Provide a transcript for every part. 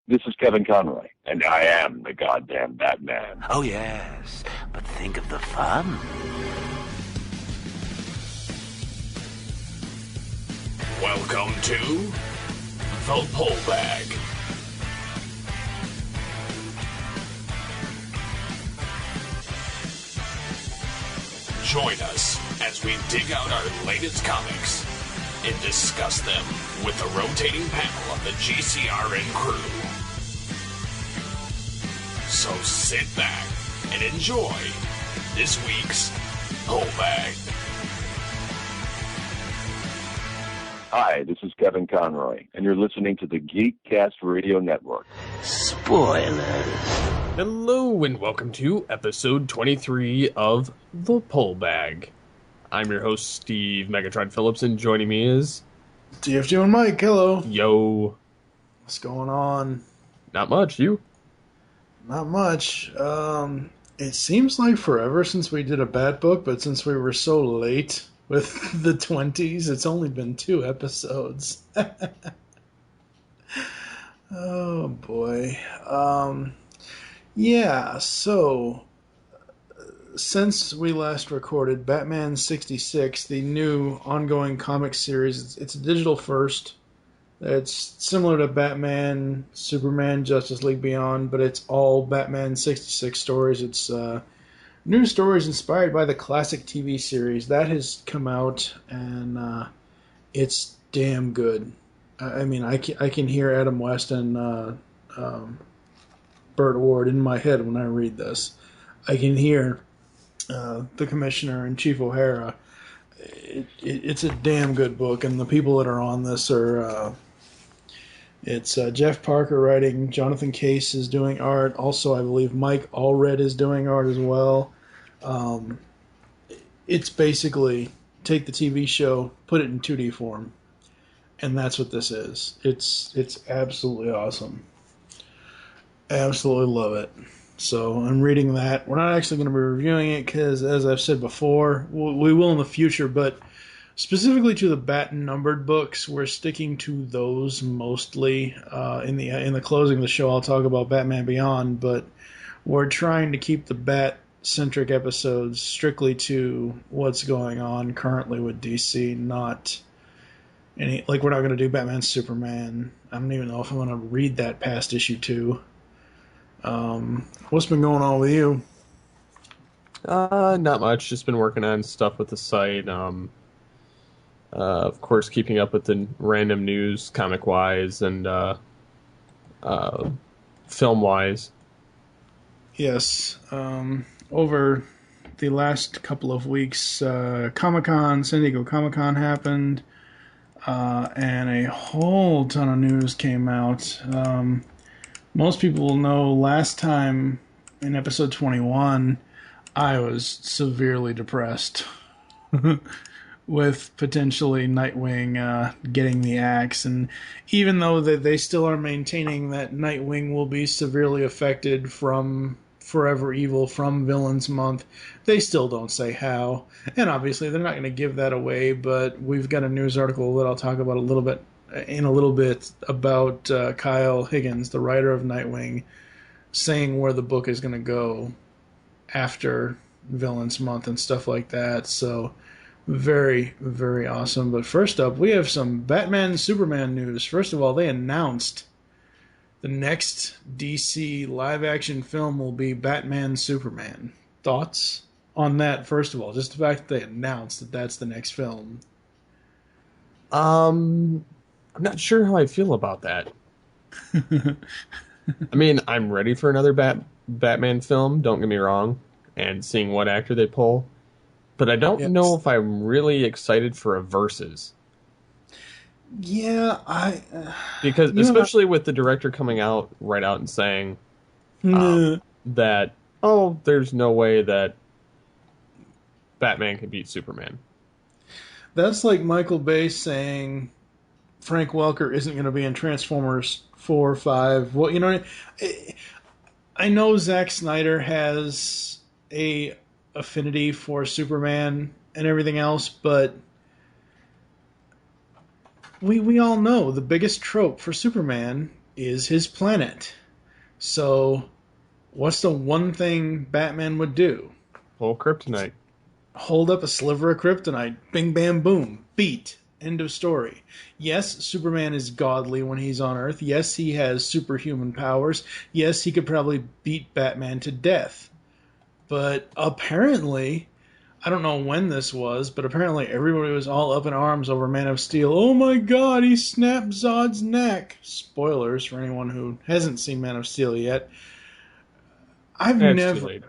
This is Kevin Conroy, and I am the goddamn Batman. Oh, yes, but think of the fun. Welcome to The Pull Bag. Join us as we dig out our latest comics and discuss them with the rotating panel of the GCRN crew. So sit back and enjoy this week's Pull Bag. Hi, this is Kevin Conroy, and you're listening to the Geekcast Radio Network. Spoilers. Hello, and welcome to episode 23 of The Pull Bag. I'm your host, Steve Megatron Phillips, and joining me is... TFG and Mike, hello. Yo. What's going on? Not much, you? Not much. It seems like forever since we did a Bat book, but since we were so late with the 20s, it's only been 2 episodes. Oh, boy. Yeah, so since we last recorded Batman 66, the new ongoing comic series, it's a digital first. It's similar to Batman, Superman, Justice League Beyond, but it's all Batman 66 stories. It's new stories inspired by the classic TV series. That has come out, and it's damn good. I mean, I can hear Adam West and Burt Ward in my head when I read this. I can hear the Commissioner and Chief O'Hara. It's a damn good book, and the people that are on this are... It's Jeff Parker writing, Jonathan Case is doing art, also I believe Mike Allred is doing art as well. It's basically take the TV show, put it in 2D form, and that's what this is. It's absolutely awesome. Absolutely love it. So I'm reading that. We're not actually going to be reviewing it because, as I've said before, we will in the future, but specifically to the Bat numbered books, we're sticking to those mostly. In the closing of the show, I'll talk about Batman Beyond, but we're trying to keep the Bat-centric episodes strictly to what's going on currently with DC, not any... Like, we're not going to do Batman Superman. I don't even know if I'm going to read that past issue 2. What's been going on with you? Not much. Just been working on stuff with the site. Of course, keeping up with the random news, comic-wise and film-wise. Yes. Over the last couple of weeks, Comic-Con, San Diego Comic-Con happened, and a whole ton of news came out. Most people will know last time in episode 21, I was severely depressed. With potentially Nightwing getting the axe. And even though they still are maintaining that Nightwing will be severely affected from Forever Evil, from Villains Month, they still don't say how. And obviously they're not going to give that away, but we've got a news article that I'll talk about a little bit about Kyle Higgins, the writer of Nightwing, saying where the book is going to go after Villains Month and stuff like that. So... very, very awesome. But first up, we have some Batman Superman news. First of all, they announced the next DC live-action film will be Batman Superman. Thoughts on that, first of all? Just the fact that they announced that that's the next film. I'm not sure how I feel about that. I mean, I'm ready for another Batman film, don't get me wrong, and seeing what actor they pull. But I don't know if I'm really excited for a Versus. Yeah, because especially with the director coming out and saying that, there's no way that Batman can beat Superman. That's like Michael Bay saying Frank Welker isn't going to be in Transformers 4 or 5. Well, you know, I know Zack Snyder has a affinity for Superman and everything else, but we all know the biggest trope for Superman is his planet. So, what's the one thing Batman would do? Well, kryptonite. Hold up a sliver of kryptonite. Bing, bam, boom. Beat. End of story. Yes, Superman is godly when he's on Earth. Yes, he has superhuman powers. Yes, he could probably beat Batman to death. But apparently, I don't know when this was, but apparently everybody was all up in arms over Man of Steel. Oh my god, he snapped Zod's neck. Spoilers for anyone who hasn't seen Man of Steel yet. I've never,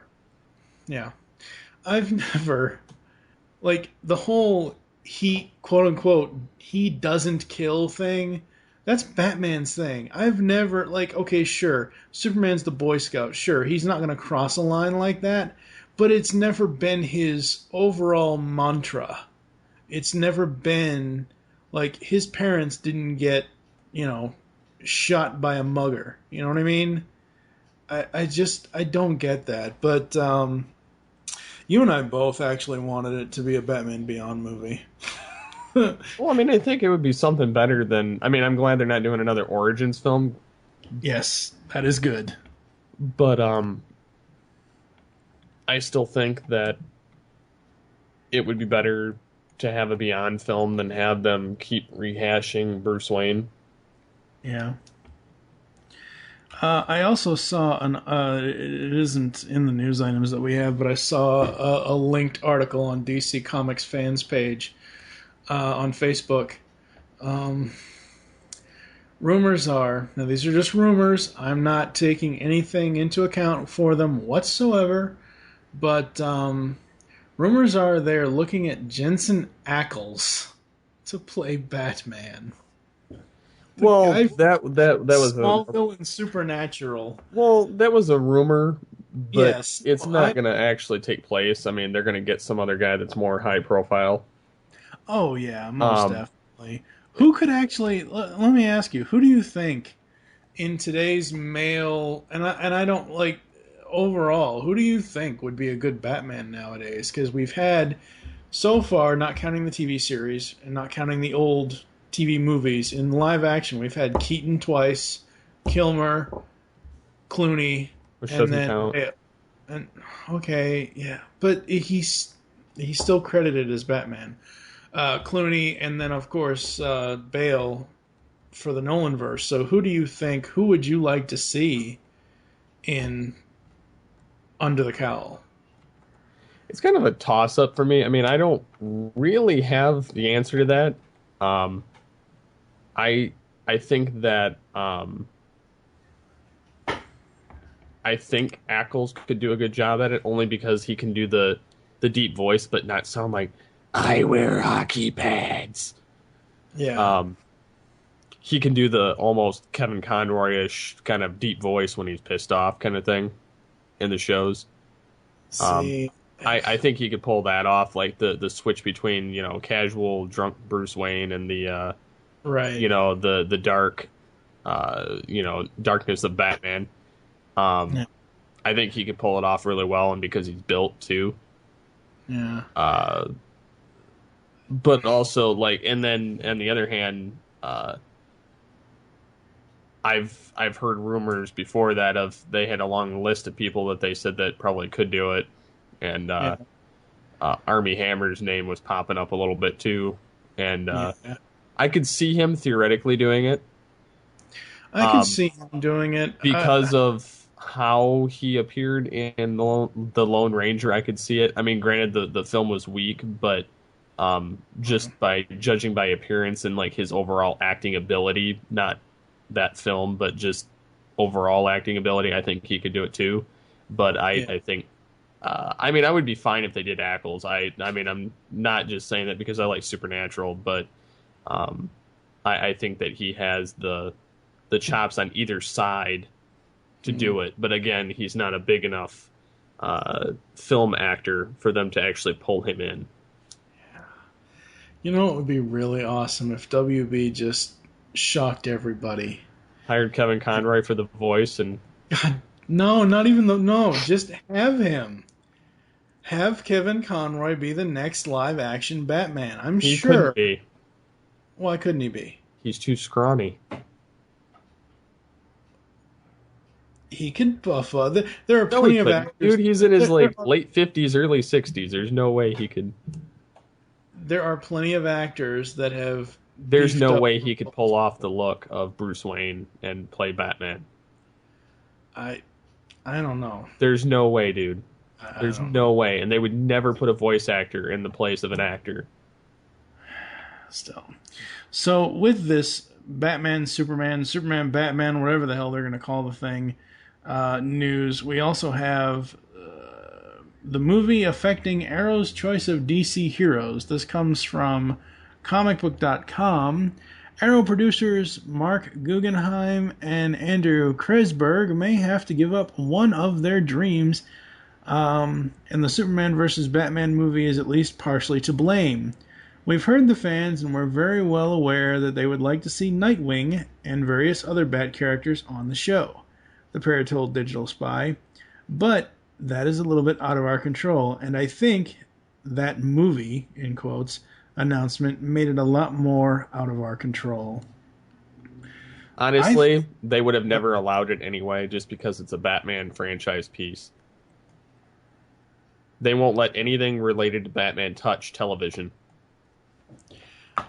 like, the whole he, quote unquote, he doesn't kill thing, that's Batman's thing. I've never, like, okay, sure, Superman's the Boy Scout, sure, he's not going to cross a line like that, but it's never been his overall mantra. It's never been, like, his parents didn't get, shot by a mugger. You know what I mean? I don't get that. But you and I both actually wanted it to be a Batman Beyond movie. Well, I mean, I think it would be something better than... I mean, I'm glad they're not doing another Origins film. Yes, that is good. But I still think that it would be better to have a Beyond film than have them keep rehashing Bruce Wayne. Yeah. I also saw it isn't in the news items that we have, but I saw a linked article on DC Comics fans page on Facebook. Rumors are, now these are just rumors, I'm not taking anything into account for them whatsoever, but rumors are they're looking at Jensen Ackles to play Batman. Well, that was Smallville and Supernatural. Well, that was a rumor, but yes, it's not going to actually take place. I mean, they're going to get some other guy that's more high profile. Oh yeah, most definitely. Who could actually? Let me ask you. Who do you think in today's male and I don't like overall? Who do you think would be a good Batman nowadays? Because we've had so far, not counting the TV series and not counting the old TV movies, in live action, we've had Keaton twice, Kilmer, Clooney, Which and doesn't then count. and okay, yeah, but he's still credited as Batman. Clooney, and then of course Bale for the Nolanverse. So who do you think? Who would you like to see in Under the Cowl? It's kind of a toss-up for me. I mean, I don't really have the answer to that. I think that I think Ackles could do a good job at it, only because he can do the deep voice, but not sound like I wear hockey pads. Yeah. He can do the almost Kevin Conroy-ish kind of deep voice when he's pissed off kind of thing in the shows. See, I think he could pull that off, like the switch between, casual drunk Bruce Wayne and the right. The dark darkness of Batman. Yeah. I think he could pull it off really well, and because he's built too. Yeah. But also, like, and then on the other hand, I've heard rumors before that of they had a long list of people that they said that probably could do it, and Armie Hammer's name was popping up a little bit too, and I could see him theoretically doing it. I can see him doing it because of how he appeared in the Lone Ranger. I could see it. I mean, granted, the film was weak, but just by judging by appearance and like his overall acting ability, not that film, but just overall acting ability, I think he could do it too. But I think, I mean, I would be fine if they did Ackles. I mean, I'm not just saying that because I like Supernatural, but I think that he has the chops on either side to do it. But again, he's not a big enough film actor for them to actually pull him in. You know, it would be really awesome if WB just shocked everybody. Hired Kevin Conroy for the voice, and God, no, not even no, just have him. Have Kevin Conroy be the next live action Batman. I'm he sure. couldn't be. Why couldn't he be? He's too scrawny. He could buff up. There are No, plenty he of couldn't. actors. Dude, he's in his there are, late 50s, early 60s. There's no way he could. there are plenty of actors that have. There's beefed no up. way he could pull off the look of Bruce Wayne and play Batman. I don't know. There's no way, dude. There's don't no way. And they would never put a voice actor in the place of an actor. Still. So with this Batman, Superman, Batman, whatever the hell they're going to call the thing, news, we also have the movie affecting Arrow's choice of DC heroes. This comes from comicbook.com. Arrow producers Mark Guggenheim and Andrew Kreisberg may have to give up one of their dreams, and the Superman vs. Batman movie is at least partially to blame. We've heard the fans, and we're very well aware that they would like to see Nightwing and various other Bat characters on the show, the pair told Digital Spy. But that is a little bit out of our control, and I think that movie, in quotes, announcement made it a lot more out of our control. Honestly, they would have never allowed it anyway, just because it's a Batman franchise piece. They won't let anything related to Batman touch television.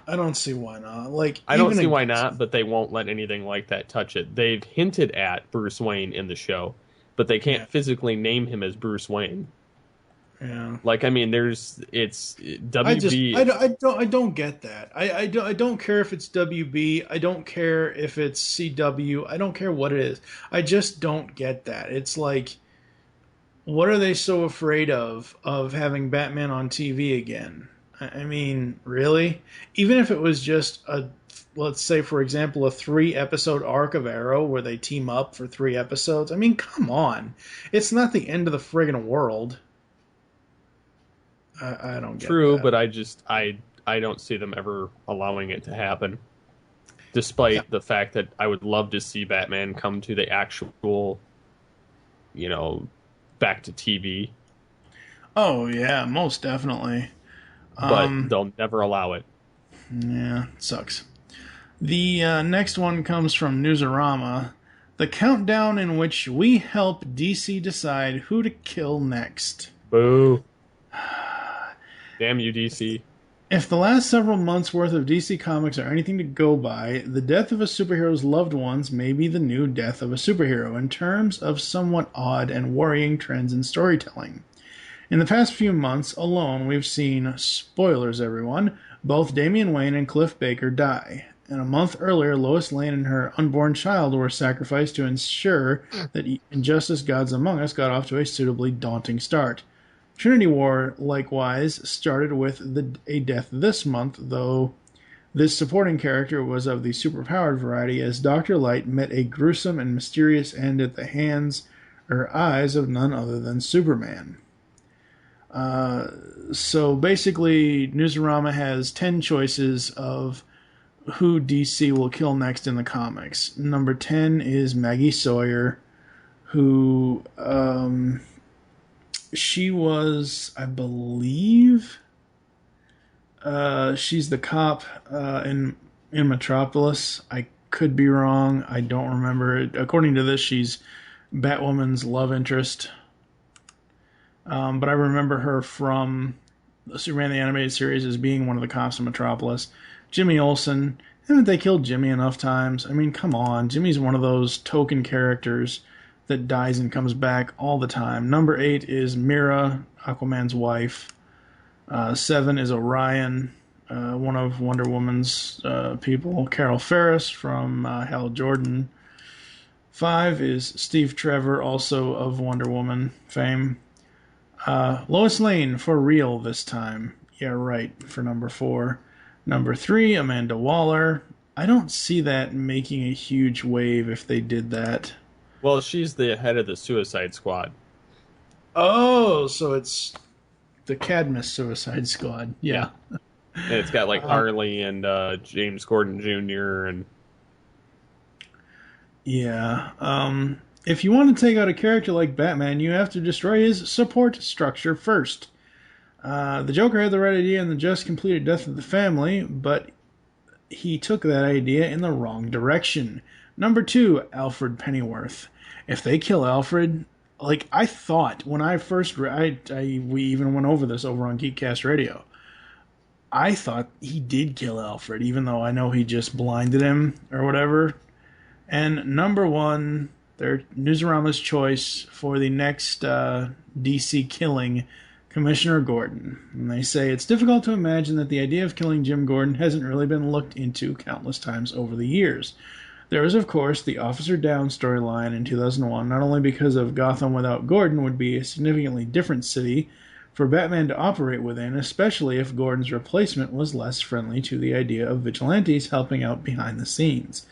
I don't see why not. I don't see why not, but they won't let anything like that touch it. They've hinted at Bruce Wayne in the show, but they can't physically name him as Bruce Wayne. Yeah. It's WB. I don't get that. I don't care if it's WB. I don't care if it's CW. I don't care what it is. I just don't get that. It's like, what are they so afraid of having Batman on TV again? I mean, really? Even if it was just let's say, for example, a 3-episode arc of Arrow where they team up for 3 episodes. I mean, come on. It's not the end of the friggin' world. I don't get True, that. but I don't see them ever allowing it to happen. Despite the fact that I would love to see Batman come to the actual, back to TV. Oh, yeah, most definitely. But they'll never allow it. Yeah, it sucks. The next one comes from Newsarama. The countdown in which we help DC decide who to kill next. Boo. Damn you, DC. If the last several months' worth of DC Comics are anything to go by, the death of a superhero's loved ones may be the new death of a superhero in terms of somewhat odd and worrying trends in storytelling. In the past few months alone, we've seen, spoilers everyone, both Damian Wayne and Cliff Baker die. And a month earlier, Lois Lane and her unborn child were sacrificed to ensure that Injustice Gods Among Us got off to a suitably daunting start. Trinity War, likewise, started with a death this month, though this supporting character was of the superpowered variety, as Dr. Light met a gruesome and mysterious end at the hands or eyes of none other than Superman. So basically, Newsarama has 10 choices of who DC will kill next in the comics. Number 10 is Maggie Sawyer, who she was, I believe, she's the cop in Metropolis. I could be wrong. I don't remember it. According to this, she's Batwoman's love interest. But I remember her from the Superman the Animated Series as being one of the cops in Metropolis. Jimmy Olsen. Haven't they killed Jimmy enough times? I mean, come on. Jimmy's one of those token characters that dies and comes back all the time. Number 8 is Mira, Aquaman's wife. 7 is Orion, one of Wonder Woman's people. Carol Ferris from Hal Jordan. 5 is Steve Trevor, also of Wonder Woman fame. Lois Lane, for real this time. Yeah, right, for number 4. Number 3, Amanda Waller. I don't see that making a huge wave if they did that. Well, she's the head of the Suicide Squad. Oh, so it's the Cadmus Suicide Squad. Yeah. And it's got like Harley and James Gordon Jr. and yeah. If you want to take out a character like Batman, you have to destroy his support structure first. The Joker had the right idea in the just completed Death of the Family, but he took that idea in the wrong direction. Number 2, Alfred Pennyworth. if they kill Alfred, like I thought when I first we even went over this over on Geekcast Radio. I thought he did kill Alfred, even though I know he just blinded him or whatever. And number one, their Newsarama's choice for the next DC killing, Commissioner Gordon. And they say it's difficult to imagine that the idea of killing Jim Gordon hasn't really been looked into countless times over the years. There is, of course, the Officer Down storyline in 2001, not only because of Gotham without Gordon would be a significantly different city for Batman to operate within, especially if Gordon's replacement was less friendly to the idea of vigilantes helping out behind the scenes,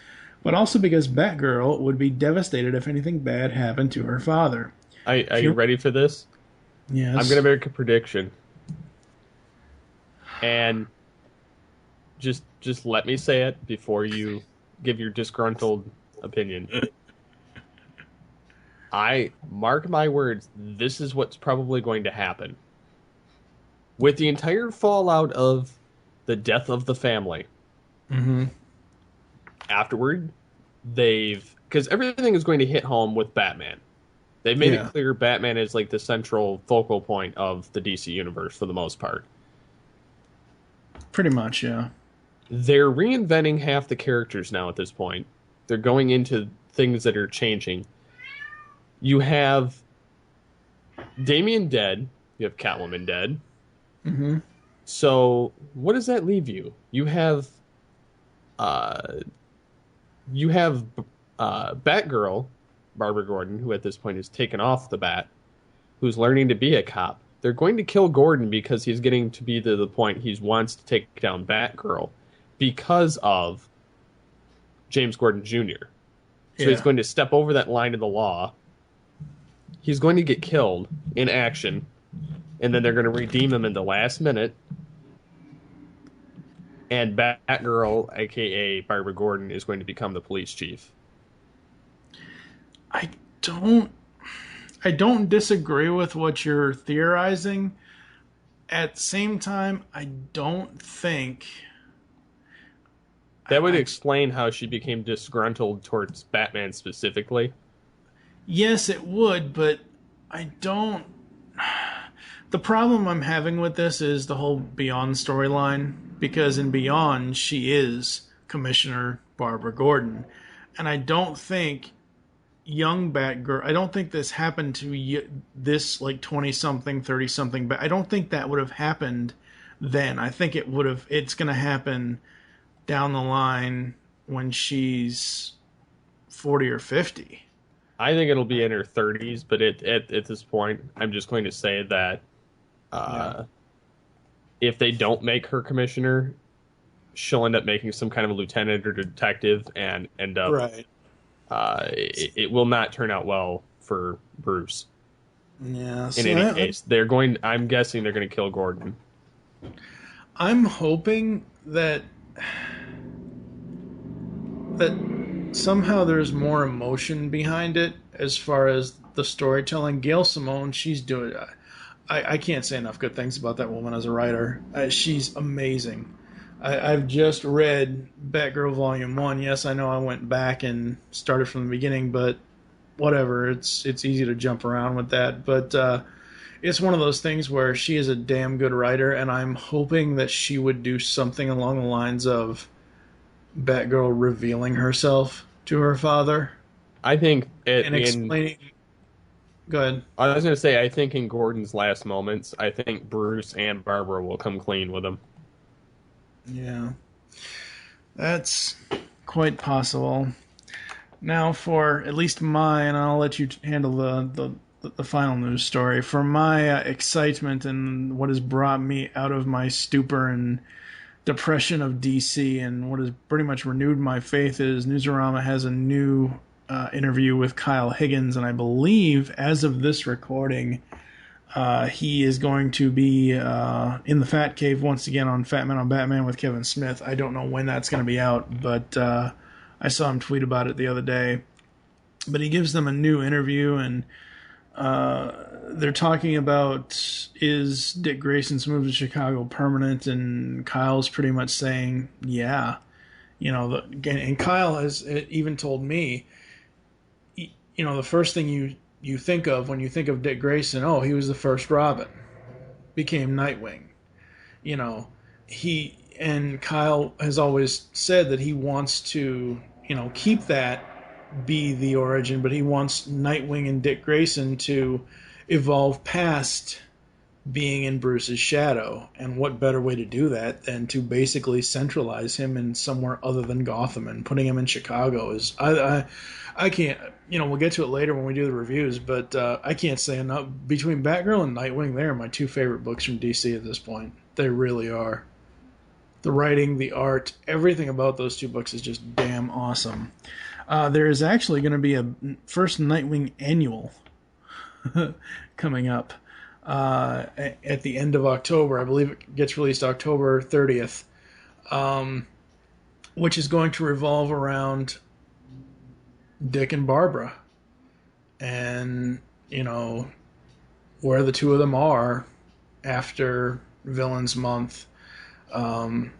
but also because Batgirl would be devastated if anything bad happened to her father. Are you ready for this? Yes. I'm going to make a prediction. And just let me say it before you give your disgruntled opinion. I mark my words, this is what's probably going to happen. With the entire fallout of the death of the family, afterward, because everything is going to hit home with Batman. They've made it clear Batman is like the central focal point of the DC universe for the most part. Pretty much, yeah. They're reinventing half the characters now at this point. They're going into things that are changing. You have Damian dead. You have Catwoman dead. Mm-hmm. So what does that leave you? You have Batgirl, Barbara Gordon, who at this point is taken off the bat, who's learning to be a cop. They're going to kill Gordon because he's getting to be to the point he wants to take down Batgirl because of James Gordon Jr. So he's going to step over that line of the law. He's going to get killed in action, and then they're going to redeem him in the last minute. And Batgirl, a.k.a. Barbara Gordon, is going to become the police chief. I don't disagree with what you're theorizing. At the same time, I don't think... That would explain how she became disgruntled towards Batman specifically. Yes, it would, but I don't... The problem I'm having with this is the whole Beyond storyline, because in Beyond, she is Commissioner Barbara Gordon. And I don't think young Batgirl... I don't think this happened to this, like, 20-something, 30-something... But I don't think that would have happened then. I think it would have... It's going to happen down the line when she's 40 or 50. I think it'll be in her 30s, but at this point, I'm just going to say that if they don't make her commissioner, she'll end up making some kind of a lieutenant or detective and end up... Right. It will not turn out well for Bruce. Yeah. In any case, I'm guessing they're going to kill Gordon. I'm hoping that somehow there's more emotion behind it as far as the storytelling. Gail Simone, she's doing... I can't say enough good things about that woman as a writer. She's amazing. I've just read Batgirl Volume 1. Yes, I know I went back and started from the beginning, but whatever. It's easy to jump around with that. But it's one of those things where she is a damn good writer, and I'm hoping that she would do something along the lines of Batgirl revealing herself to her father. I think and explaining... Go ahead. I was going to say, I think in Gordon's last moments, I think Bruce and Barbara will come clean with him. Yeah. That's quite possible. Now, for at least mine, I'll let you handle the final news story. For my excitement and what has brought me out of my stupor and depression of DC and what has pretty much renewed my faith is Newsarama has a new interview with Kyle Higgins, and I believe, as of this recording, he is going to be in the Fat Cave once again on Fat Man on Batman with Kevin Smith. I don't know when that's going to be out, but I saw him tweet about it the other day. But he gives them a new interview, and they're talking about, is Dick Grayson's move to Chicago permanent? And Kyle's pretty much saying, yeah. You know, and Kyle has even told me, the first thing you think of when you think of Dick Grayson, oh, he was the first Robin, became Nightwing. You know, and Kyle has always said that he wants to, keep that be the origin, but he wants Nightwing and Dick Grayson to evolve past being in Bruce's shadow. And what better way to do that than to basically centralize him in somewhere other than Gotham, and putting him in Chicago is I can't, we'll get to it later when we do the reviews, but I can't say enough. Between Batgirl and Nightwing, they are my two favorite books from DC at this point. They really are. The writing, the art, everything about those two books is just damn awesome. There is actually going to be a first Nightwing annual coming up at the end of October. I believe it gets released October 30th, which is going to revolve around Dick and Barbara, and where the two of them are after Villains Month, and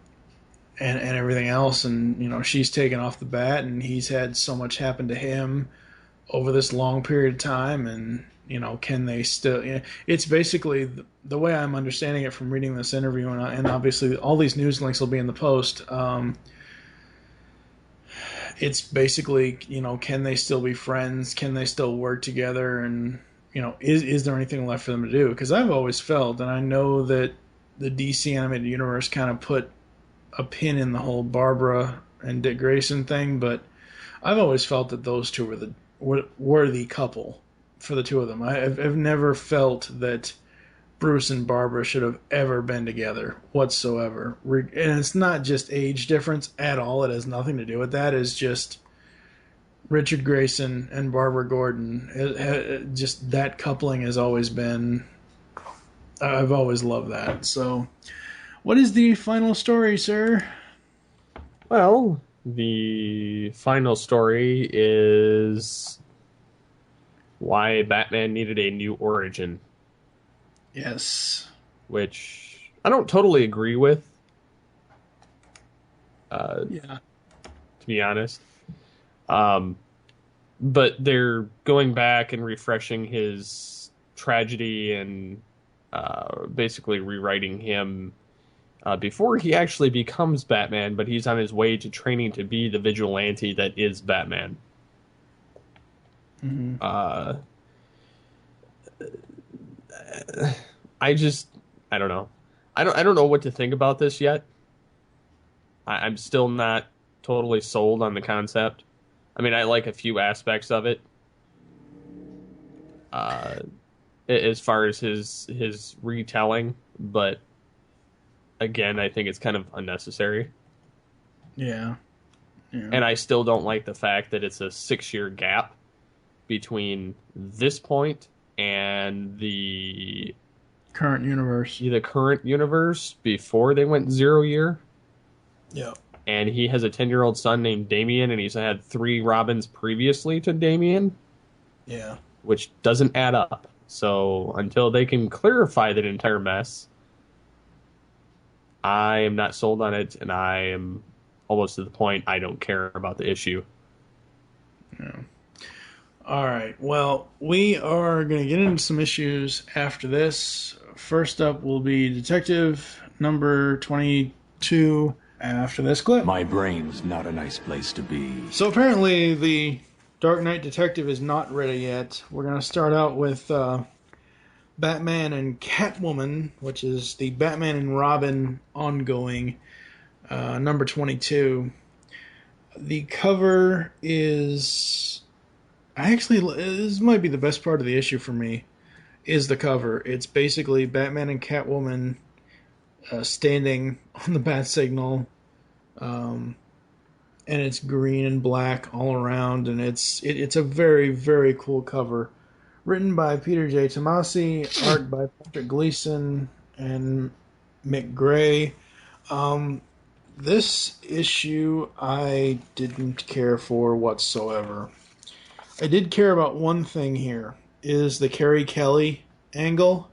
everything else. And she's taken off the bat, and he's had so much happen to him over this long period of time. And can they still? It's basically the way I'm understanding it from reading this interview, and obviously all these news links will be in the post. It's basically, can they still be friends? Can they still work together? And, is there anything left for them to do? Because I've always felt, and I know that the DC animated universe kind of put a pin in the whole Barbara and Dick Grayson thing, but I've always felt that those two were the couple for the two of them. I've never felt that Bruce and Barbara should have ever been together whatsoever. And it's not just age difference at all. It has nothing to do with that. It's just Richard Grayson and Barbara Gordon. Just that coupling has always been... I've always loved that. So, what is the final story, sir? Well, the final story is why Batman needed a new origin. Yes. Which I don't totally agree with. Yeah. To be honest. But they're going back and refreshing his tragedy and basically rewriting him before he actually becomes Batman, but he's on his way to training to be the vigilante that is Batman. Mm-hmm. I don't know. I don't know what to think about this yet. I'm still not totally sold on the concept. I mean, I like a few aspects of it. As far as his retelling, but again, I think it's kind of unnecessary. Yeah. And I still don't like the fact that it's a 6-year gap between this point and the current universe. The current universe before they went 0 year. Yeah. And he has a 10-year-old son named Damian, and he's had 3 Robins previously to Damian. Yeah. Which doesn't add up. So until they can clarify that entire mess, I am not sold on it, and I am almost to the point I don't care about the issue. Yeah. All right. Well, we are going to get into some issues after this. First up will be Detective number 22 after this clip. My brain's not a nice place to be. So apparently the Dark Knight Detective is not ready yet. We're going to start out with Batman and Catwoman, which is the Batman and Robin ongoing, number 22. The cover is... this might be the best part of the issue for me, is the cover. It's basically Batman and Catwoman standing on the bat signal, and it's green and black all around, and it's a very, very cool cover. Written by Peter J. Tomasi, art by Patrick Gleason and Mick Gray. This issue I didn't care for whatsoever. I did care about one thing here, is the Carrie Kelly angle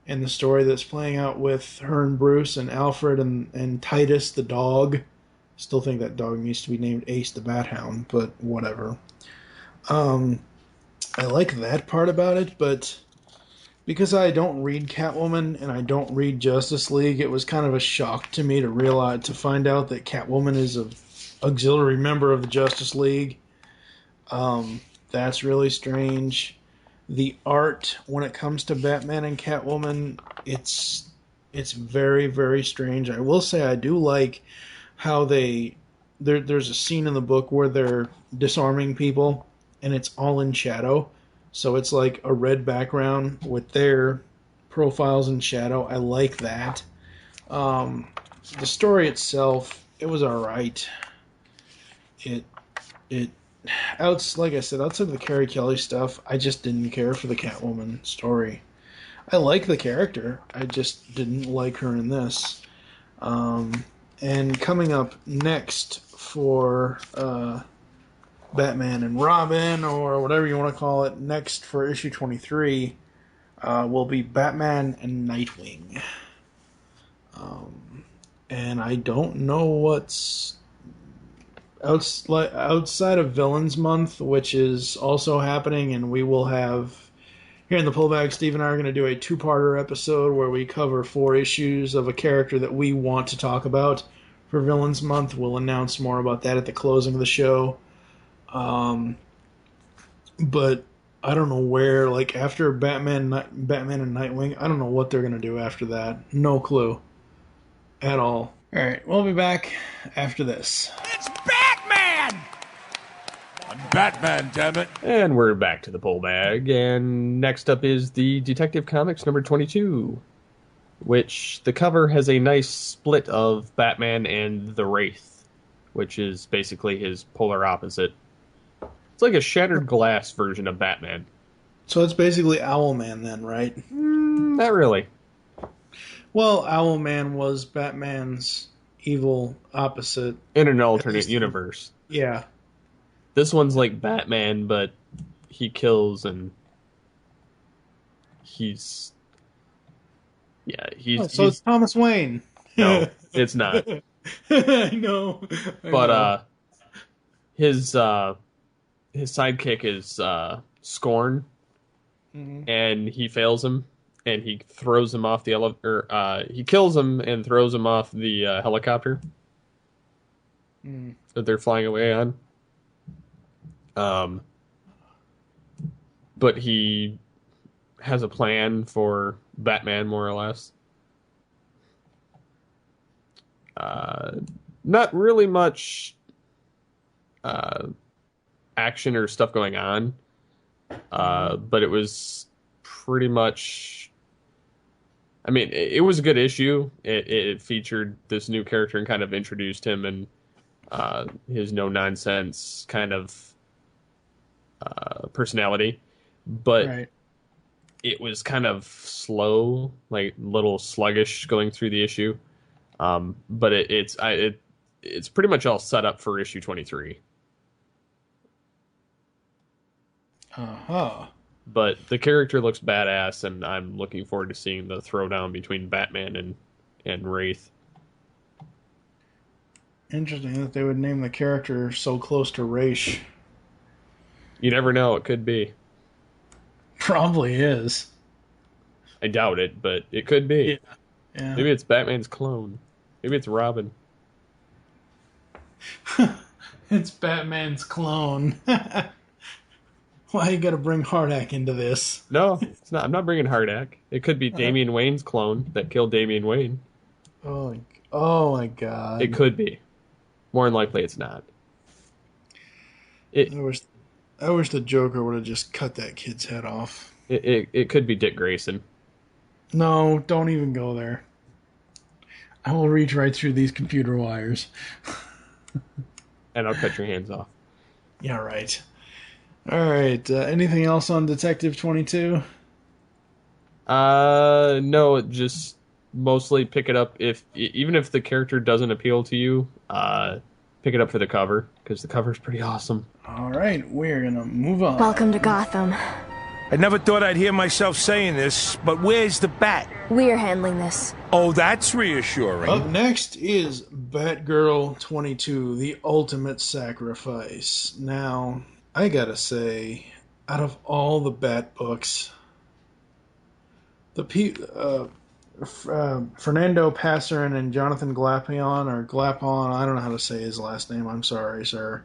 and the story that's playing out with her and Bruce and Alfred and Titus the dog. Still think that dog needs to be named Ace the Bat Hound, but whatever. I like that part about it, but because I don't read Catwoman and I don't read Justice League, it was kind of a shock to me to find out that Catwoman is an auxiliary member of the Justice League. That's really strange. The art, when it comes to Batman and Catwoman, it's very, very strange. I will say I do like how there's a scene in the book where they're disarming people, and it's all in shadow. So it's like a red background with their profiles in shadow. I like that. The story itself, it was alright. Like I said, outside of the Carrie Kelly stuff, I just didn't care for the Catwoman story. I like the character, I just didn't like her in this. And coming up next for Batman and Robin, or whatever you want to call it, next for issue 23, will be Batman and Nightwing. And I don't know what's outside of Villains Month, which is also happening, and we will have, here in the pullback, Steve and I are going to do a 2-parter episode where we cover 4 issues of a character that we want to talk about for Villains Month. We'll announce more about that at the closing of the show. But I don't know where, like, after Batman and Nightwing, I don't know what they're going to do after that. No clue. At all. Alright, we'll be back after this. It's Batman! I'm Batman, damn it. And we're back to the pull bag, and next up is the Detective Comics number 22, which the cover has a nice split of Batman and the Wraith, which is basically his polar opposite. It's like a shattered glass version of Batman. So it's basically Owlman then, right? Not really. Well, Owlman was Batman's evil opposite. In an alternate universe. Yeah. This one's like Batman, but he kills and he's... Yeah, so it's Thomas Wayne. No, it's not. I know. But his sidekick is Scorn, and he fails him, and he throws him off the elevator. He kills him and throws him off the helicopter that they're flying away on. But he has a plan for Batman, more or less. Not really much action or stuff going on, but it was pretty much... I mean, it was a good issue. It featured this new character and kind of introduced him and his no-nonsense kind of personality. But right. It was kind of slow, like a little sluggish going through the issue. But it's pretty much all set up for issue 23. Uh-huh. But the character looks badass, and I'm looking forward to seeing the throwdown between Batman and Wraith. Interesting that they would name the character so close to Ra's. You never know, it could be. Probably is. I doubt it, but it could be. Yeah. Maybe it's Batman's clone. Maybe it's Robin. It's Batman's clone. Why you gotta bring Hardak into this? No, it's not. I'm not bringing Hardak. It could be Damian Wayne's clone that killed Damian Wayne. Oh my god. It could be. More than likely, it's not. I wish the Joker would have just cut that kid's head off. It could be Dick Grayson. No, don't even go there. I will reach right through these computer wires. And I'll cut your hands off. Yeah, right. Alright, anything else on Detective 22? No, just mostly pick it up even if the character doesn't appeal to you, pick it up for the cover, because the cover's pretty awesome. Alright, we're gonna move on. Welcome to Gotham. I never thought I'd hear myself saying this, but where's the bat? We're handling this. Oh, that's reassuring. Up next is Batgirl 22, The Ultimate Sacrifice. Now, I gotta say, out of all the Bat books, Fernando Passerin and Jonathan Glapion, or Glapon, I don't know how to say his last name, I'm sorry, sir.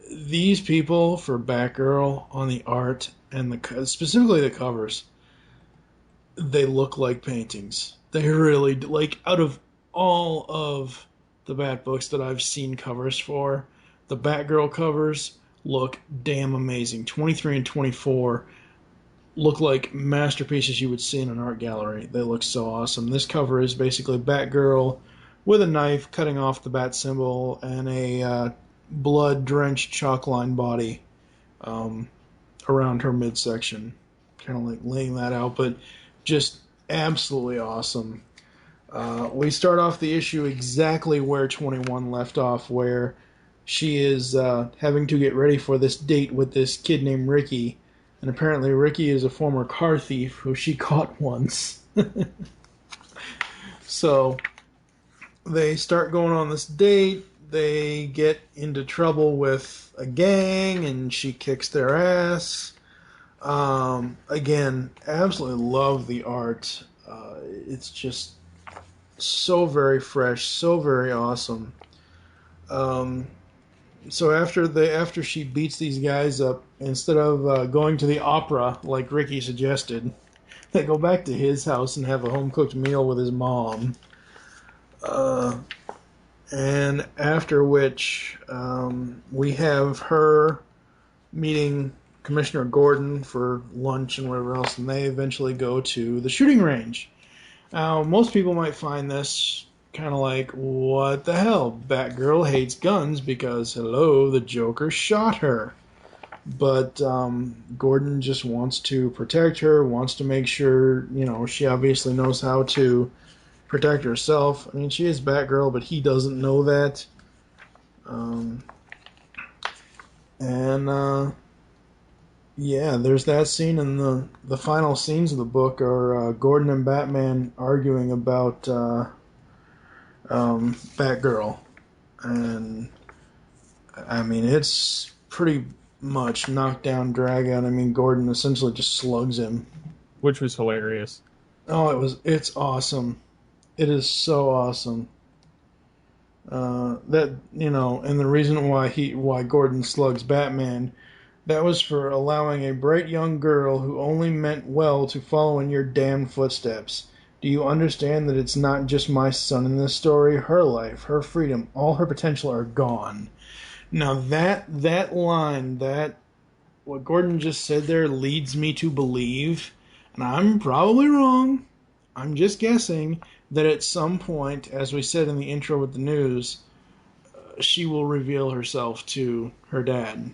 These people for Batgirl on the art and specifically the covers, they look like paintings. They really do. Like, out of all of the Bat books that I've seen covers for, the Batgirl covers look damn amazing. 23 and 24 look like masterpieces you would see in an art gallery. They look so awesome. This cover is basically Batgirl with a knife cutting off the bat symbol and a blood-drenched chalk-line body around her midsection. Kind of like laying that out, but just absolutely awesome. We start off the issue exactly where 21 left off, where she is having to get ready for this date with this kid named Ricky. And apparently Ricky is a former car thief who she caught once. So they start going on this date. They get into trouble with a gang, and she kicks their ass. Again, absolutely love the art. It's just so very fresh, so very awesome. So after she beats these guys up, instead of going to the opera like Ricky suggested, they go back to his house and have a home-cooked meal with his mom. And after which, we have her meeting Commissioner Gordon for lunch and whatever else, and they eventually go to the shooting range. Now, most people might find this kind of like, what the hell? Batgirl hates guns because, hello, the Joker shot her. But Gordon just wants to protect her, wants to make sure, she obviously knows how to protect herself. I mean, she is Batgirl, but he doesn't know that. Yeah, there's that scene, and the final scenes of the book are Gordon and Batman arguing about Batgirl. And, I mean, it's pretty much knockdown, drag out. I mean, Gordon essentially just slugs him. Which was hilarious. Oh, it's awesome. It is so awesome. And the reason why Gordon slugs Batman, that was for allowing a bright young girl who only meant well to follow in your damned footsteps. Do you understand that it's not just my son in this story? Her life, her freedom, all her potential are gone. Now that line, what Gordon just said there leads me to believe, and I'm probably wrong, I'm just guessing, that at some point, as we said in the intro with the news, she will reveal herself to her dad.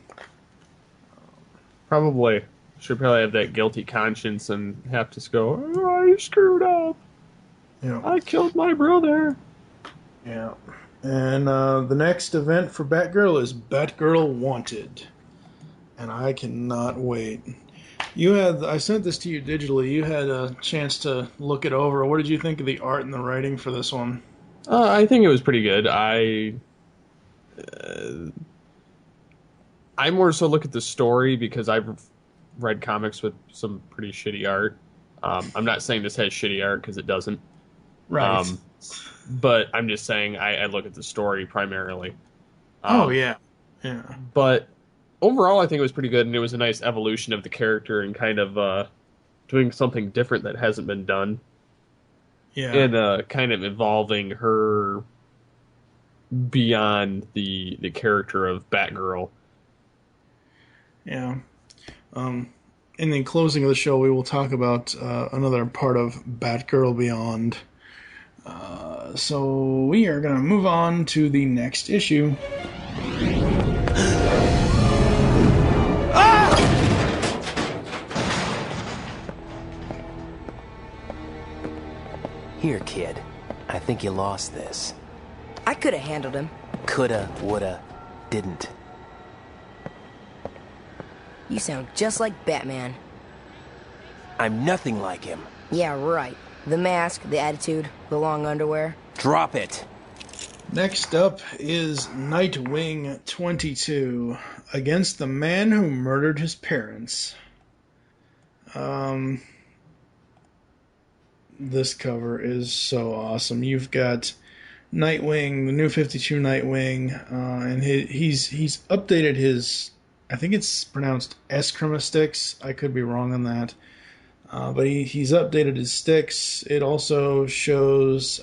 Probably. She'll probably have that guilty conscience and have to go, oh, I screwed up. Yeah. I killed my brother. Yeah. And the next event for Batgirl is Batgirl Wanted. And I cannot wait. I sent this to you digitally. You had a chance to look it over. What did you think of the art and the writing for this one? I think it was pretty good. I more so look at the story because I've read comics with some pretty shitty art. I'm not saying this has shitty art because it doesn't. Right. But I'm just saying I look at the story primarily. Yeah. But overall, I think it was pretty good, and it was a nice evolution of the character and kind of doing something different that hasn't been done. Yeah. And kind of evolving her beyond the character of Batgirl. Yeah. In the closing of the show, we will talk about another part of Batgirl Beyond. So we are going to move on to the next issue. Here, kid. I think you lost this. I could have handled him. Coulda, woulda, didn't. You sound just like Batman. I'm nothing like him. Yeah, right. The mask, the attitude, the long underwear. Drop it. Next up is Nightwing 22, Against the Man Who Murdered His Parents. This cover is so awesome. You've got Nightwing, the new 52 Nightwing, and he's updated his, I think it's pronounced Eskrima I could be wrong on that. But he's updated his sticks. It also shows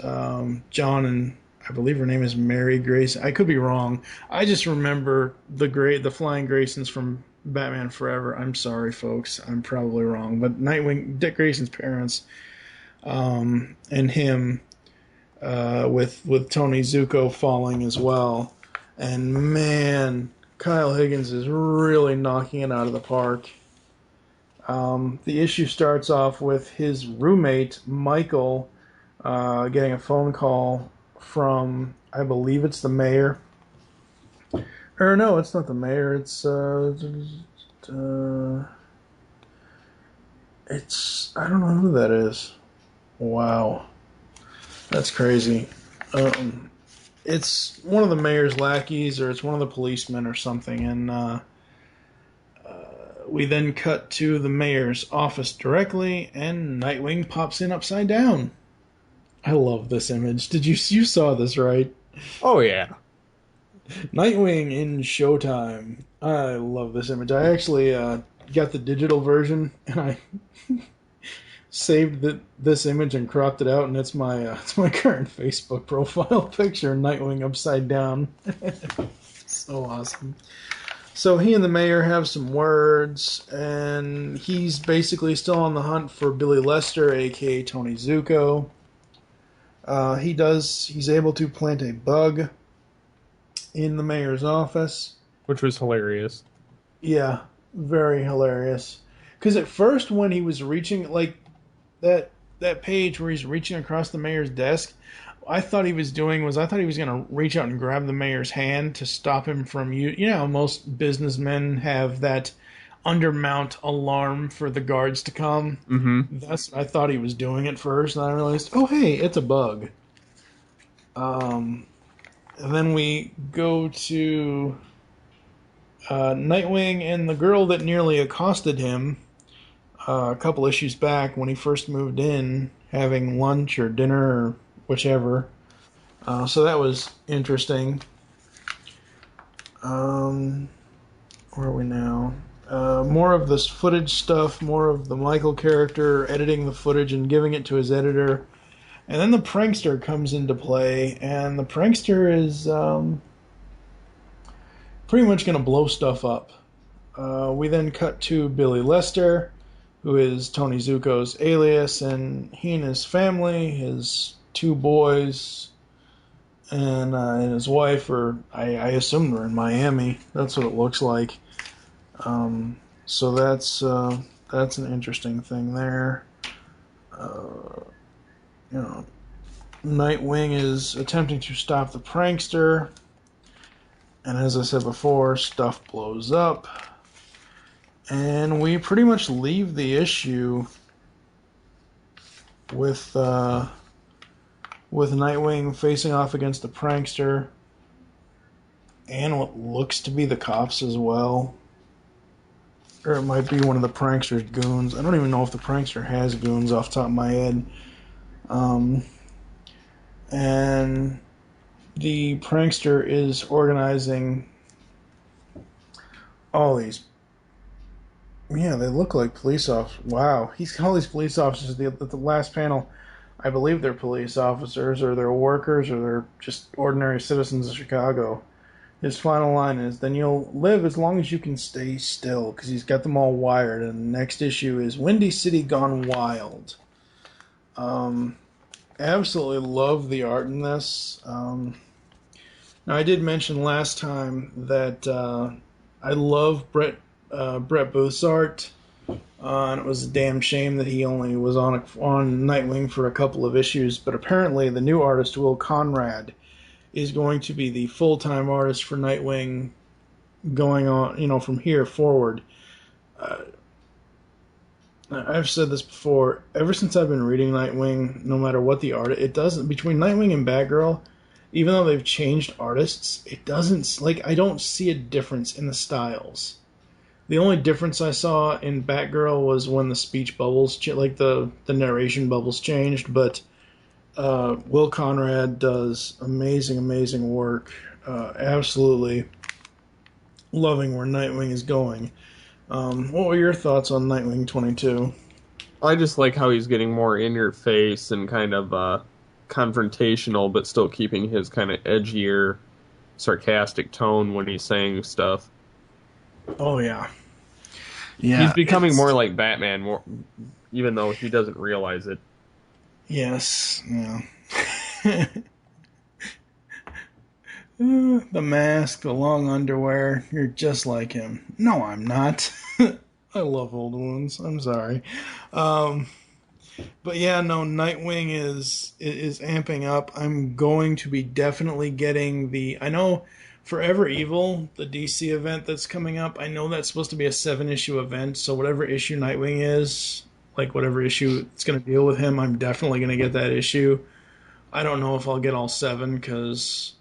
John and I believe her name is Mary Grace. I could be wrong. I just remember the Flying Graysons from Batman Forever. I'm sorry, folks. I'm probably wrong. But Nightwing, Dick Grayson's parents, and him with Tony Zuko falling as well. And man, Kyle Higgins is really knocking it out of the park. The issue starts off with his roommate, Michael, getting a phone call from, I believe it's the mayor. Or no, it's not the mayor. It's I don't know who that is. Wow, that's crazy. It's one of the mayor's lackeys, or it's one of the policemen or something, and we then cut to the mayor's office directly, and Nightwing pops in upside down. I love this image. You saw this, right? Oh, yeah. Nightwing in Showtime. I love this image. I actually got the digital version, and I saved this image and cropped it out, and it's my current Facebook profile picture, Nightwing upside down. So awesome. So he and the mayor have some words, and he's basically still on the hunt for Billy Lester, a.k.a. Tony Zuko. He's able to plant a bug in the mayor's office. Which was hilarious. Yeah, very hilarious. Because at first when he was reaching, like, that page where he's reaching across the mayor's desk, I thought he was going to reach out and grab the mayor's hand to stop him from, you know, most businessmen have that undermount alarm for the guards to come. Mm-hmm. I thought he was doing it first, and I realized, oh hey, it's a bug. And then we go to Nightwing and the girl that nearly accosted him a couple issues back when he first moved in, having lunch or dinner or whichever. So that was interesting. Where are we now? More of this footage stuff, more of the Michael character editing the footage and giving it to his editor. And then the prankster comes into play, and the prankster is pretty much going to blow stuff up. We then cut to Billy Lester, who is Tony Zuko's alias, and he and his family, his two boys, and his wife are, I assume they're in Miami. That's what it looks like. So that's an interesting thing there. Nightwing is attempting to stop the prankster, and as I said before, stuff blows up, and we pretty much leave the issue with Nightwing facing off against the prankster and what looks to be the cops as well. Or it might be one of the prankster's goons. I don't even know if the prankster has goons off the top of my head. And the prankster is organizing all these. Yeah, they look like police officers. Wow. He's got all these police officers at the last panel. I believe they're police officers, or they're workers, or they're just ordinary citizens of Chicago. His final line is, "Then you'll live as long as you can stay still," because he's got them all wired. And the next issue is Windy City Gone Wild. Absolutely love the art in this. Now, I did mention last time that I love Brett Booth's art, and it was a damn shame that he only was on Nightwing for a couple of issues. But apparently, the new artist, Will Conrad, is going to be the full-time artist for Nightwing going on, from here forward. I've said this before. Ever since I've been reading Nightwing, no matter what the art, it doesn't, between Nightwing and Batgirl, even though they've changed artists, it doesn't, like, I don't see a difference in the styles. The only difference I saw in Batgirl was when the speech bubbles, like the narration bubbles changed, but Will Conrad does amazing, amazing work. Absolutely loving where Nightwing is going. What were your thoughts on Nightwing 22? I just like how he's getting more in your face and kind of confrontational, but still keeping his kind of edgier, sarcastic tone when he's saying stuff. Oh, yeah. Yeah, he's becoming more like Batman, more, even though he doesn't realize it. Yes, yeah. The mask, the long underwear, you're just like him. No, I'm not. I love old wounds. I'm sorry. But yeah, no, Nightwing is amping up. I'm going to be definitely getting I know Forever Evil, the DC event that's coming up, I know that's supposed to be a 7-issue event, so whatever issue Nightwing is, like whatever issue it's going to deal with him, I'm definitely going to get that issue. I don't know if I'll get all 7, because...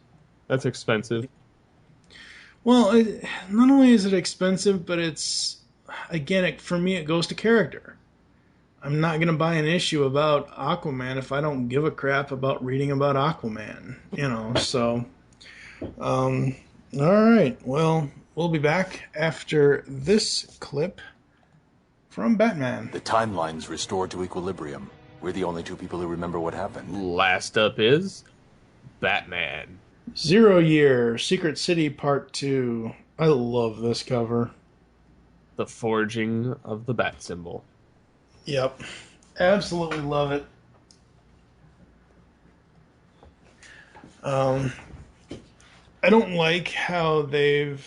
That's expensive. Well, not only is it expensive, but it's... Again, for me, it goes to character. I'm not going to buy an issue about Aquaman if I don't give a crap about reading about Aquaman, so... all right, well, we'll be back after this clip from Batman. The timeline's restored to equilibrium. We're the only two people who remember what happened. Last up is Batman. 0 Year, Secret City Part 2. I love this cover. The forging of the bat symbol. Yep. Absolutely love it. I don't like how they've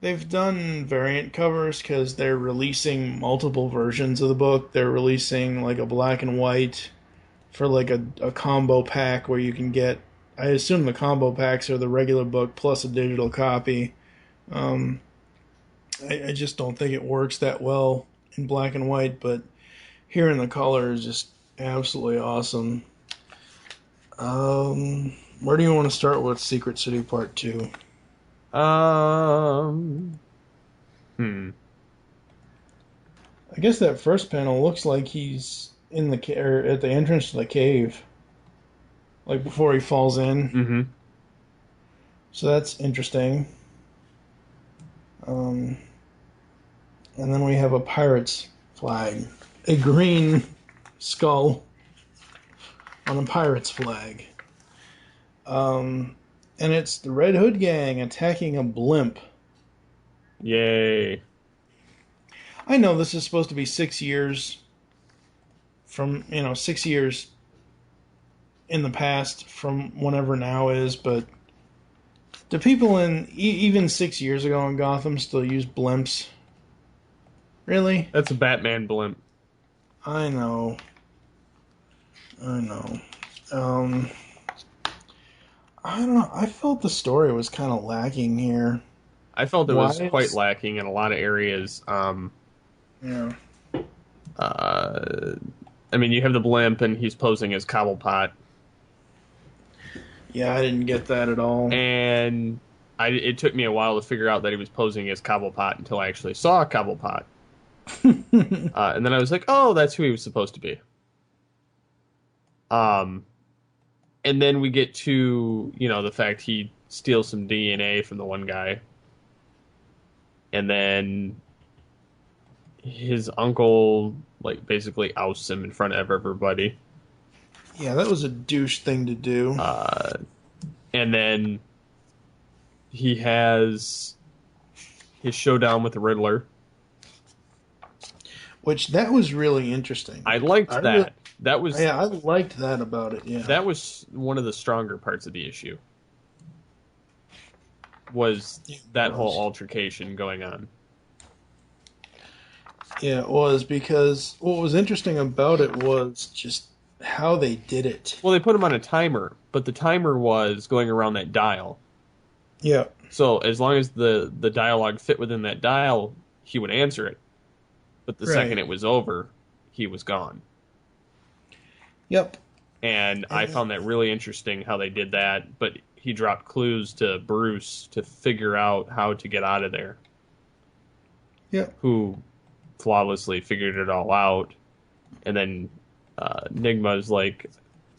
done variant covers because they're releasing multiple versions of the book. They're releasing like a black and white for like a combo pack where you can get, I assume the combo packs are the regular book plus a digital copy. I just don't think it works that well in black and white, but here in the color is just absolutely awesome. Where do you want to start with Secret City Part 2? I guess that first panel looks like he's in at the entrance to the cave. Like before he falls in. Mm-hmm. So that's interesting. And then we have a pirate's flag. A green skull on a pirate's flag. And it's the Red Hood gang attacking a blimp. Yay. I know this is supposed to be 6 years from, 6 years in the past from whenever now is, but do people even 6 years ago in Gotham still use blimps? Really? That's a Batman blimp. I know. I don't know. I felt the story was kind of lacking here. I felt it was quite lacking in a lot of areas. Yeah. I mean, you have the blimp, and he's posing as Cobblepot. Yeah, I didn't get that at all. And it took me a while to figure out that he was posing as Cobblepot until I actually saw Cobblepot. And then I was like, oh, that's who he was supposed to be. And then we get to, the fact he steals some DNA from the one guy. And then his uncle, basically ousts him in front of everybody. Yeah, that was a douche thing to do. And then he has his showdown with the Riddler. Which, that was really interesting. I liked that. I liked that about it, yeah. That was one of the stronger parts of the issue. Was that whole altercation going on. Yeah, it was, because what was interesting about it was just how they did it. Well, they put him on a timer, but the timer was going around that dial. Yeah. So as long as the dialogue fit within that dial, he would answer it. But the second it was over, he was gone. Yep. And I found that really interesting how they did that, but he dropped clues to Bruce to figure out how to get out of there. Yeah. Who flawlessly figured it all out. And then Nigma's like,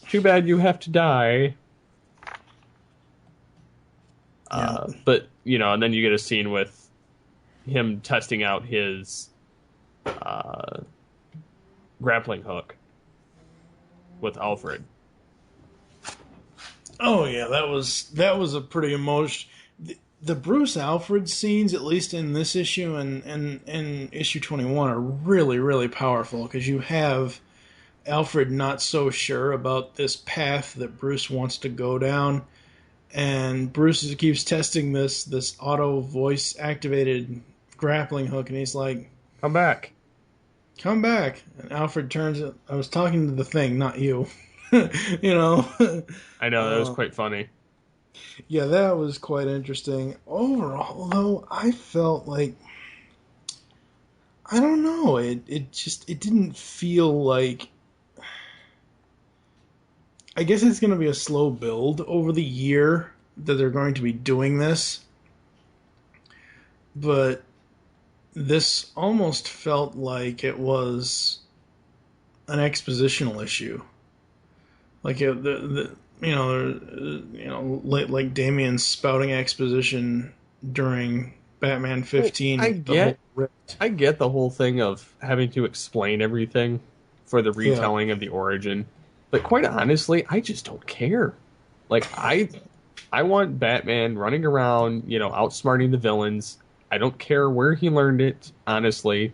too bad you have to die. But, and then you get a scene with him testing out his grappling hook with Alfred. Oh yeah, that was a pretty emotional. The Bruce Alfred scenes, at least in this issue and in issue 21, are really, really powerful because you have Alfred not so sure about this path that Bruce wants to go down, and Bruce keeps testing this auto voice activated grappling hook, and he's like, "Come back, come back!" And Alfred turns it. I was talking to the thing, not you. I know, that was quite funny. Yeah, that was quite interesting. Overall, though, I felt like, I don't know, it didn't feel like, I guess it's going to be a slow build over the year that they're going to be doing this, but this almost felt like it was an expositional issue. Like like Damien's spouting exposition during Batman 15. I get the whole thing of having to explain everything for the retelling of the origin, but quite honestly, I just don't care. Like I want Batman running around, outsmarting the villains. I don't care where he learned it, honestly.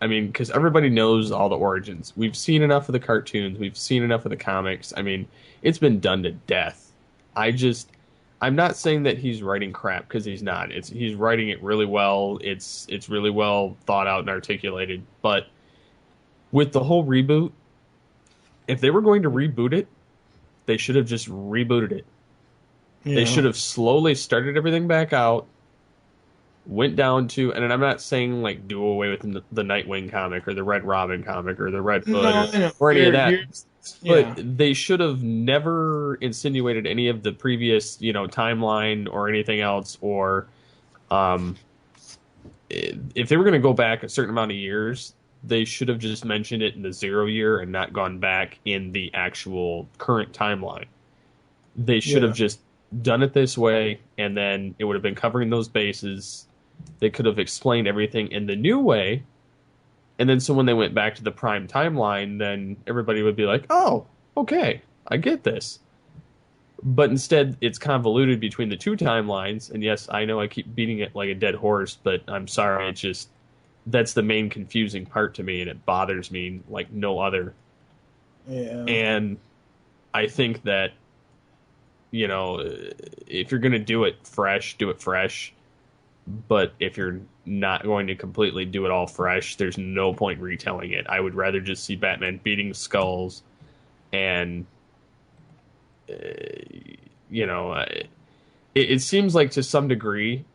Because everybody knows all the origins. We've seen enough of the cartoons. We've seen enough of the comics. It's been done to death. I'm not saying that he's writing crap, because he's not. He's writing it really well. It's really well thought out and articulated. But with the whole reboot, if they were going to reboot it, they should have just rebooted it. Yeah. They should have slowly started everything back out. Went down to, and I'm not saying do away with the Nightwing comic or the Red Robin comic or the Red Hood or any of that. But they should have never insinuated any of the previous, timeline or anything else. Or if they were going to go back a certain amount of years, they should have just mentioned it in the 0 year and not gone back in the actual current timeline. They should have just done it this way, and then it would have been covering those bases. They could have explained everything in the new way, and then so when they went back to the prime timeline, then everybody would be like, oh, okay, I get this. But instead, it's convoluted between the two timelines, and yes, I know I keep beating it like a dead horse, but I'm sorry, it's just, that's the main confusing part to me, and it bothers me like no other. Yeah. And I think that, if you're going to do it fresh, do it fresh. But if you're not going to completely do it all fresh, there's no point retelling it. I would rather just see Batman beating skulls and, it seems like to some degree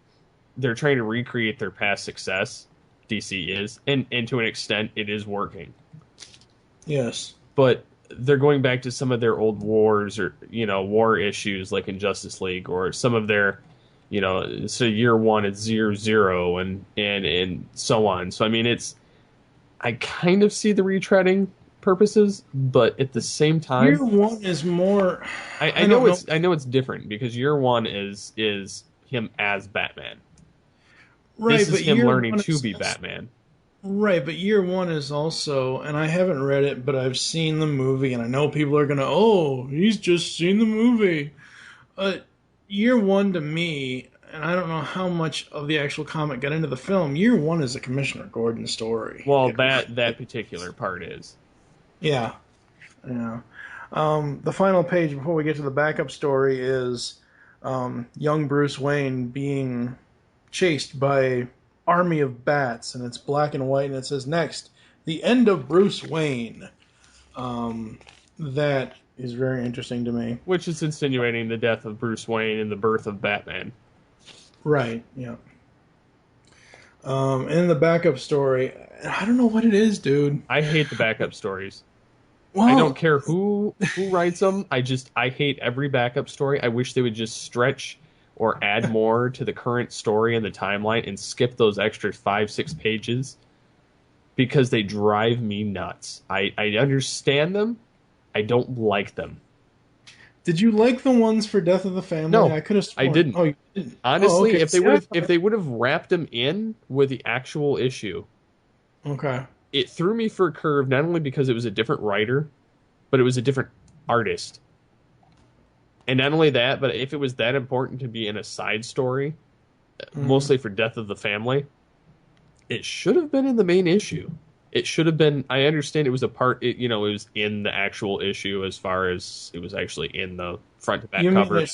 they're trying to recreate their past success, DC is, and to an extent it is working. Yes. But they're going back to some of their old wars or, war issues like in Justice League, or some of their, so year one is year zero and so on. So, I kind of see the retreading purposes, but at the same time, year one is more. I know it's different because year one is him as Batman. Right, this is but him learning to be Batman. Right, but year one is also, and I haven't read it, but I've seen the movie, and I know people are gonna, he's just seen the movie. Year one to me, and I don't know how much of the actual comic got into the film, year one is a Commissioner Gordon story. Well, that particular part is. Yeah. Yeah. The final page before we get to the backup story is young Bruce Wayne being chased by army of bats, and it's black and white, and it says next, the end of Bruce Wayne. That is very interesting to me. Which is insinuating the death of Bruce Wayne and the birth of Batman. Right, yeah. And the backup story, I don't know what it is, dude. I hate the backup stories. I don't care who writes them. I hate every backup story. I wish they would just stretch or add more to the current story and the timeline and skip those extra 5-6 pages because they drive me nuts. I understand them. I don't like them. Did you like the ones for Death of the Family? No, I could have sworn. I didn't. Oh, you didn't. Honestly, okay. if they would have wrapped them in with the actual issue, okay, it threw me for a curve. Not only because it was a different writer, but it was a different artist. And not only that, but if it was that important to be in a side story, mostly for Death of the Family, it should have been in the main issue. It should have been. I understand it was a part. It was in the actual issue as far as it was actually in the front to back cover.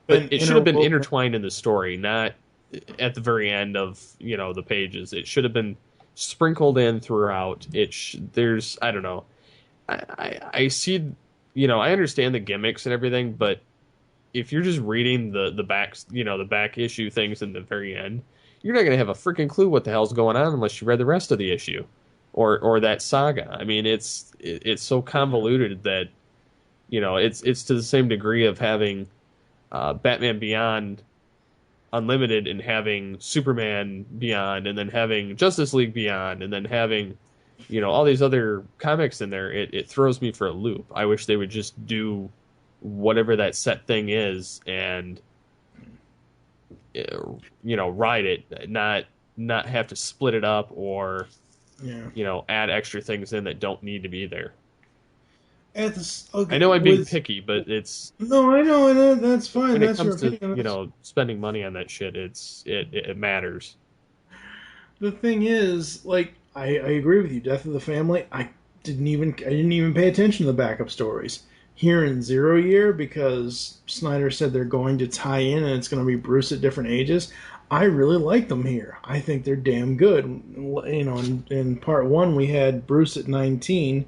But it should have been intertwined in the story, not at the very end of the pages. It should have been sprinkled in throughout. There's I don't know. I see. I understand the gimmicks and everything, but if you're just reading the back issue things in the very end, you're not going to have a freaking clue what the hell's going on unless you read the rest of the issue. Or that saga. I mean, it's so convoluted that it's to the same degree of having Batman Beyond Unlimited and having Superman Beyond, and then having Justice League Beyond, and then having all these other comics in there. It throws me for a loop. I wish they would just do whatever that set thing is and ride it, not have to split it up or add extra things in that don't need to be there. I know I'm being picky, but it's no, I know that's fine. When that's it comes your opinion. to spending money on that shit, it matters. The thing is, like, I agree with you. Death of the Family. I didn't even pay attention to the backup stories here in Zero Year because Snyder said they're going to tie in and it's going to be Bruce at different ages. I really like them here. I think they're damn good. In part 1 we had Bruce at 19.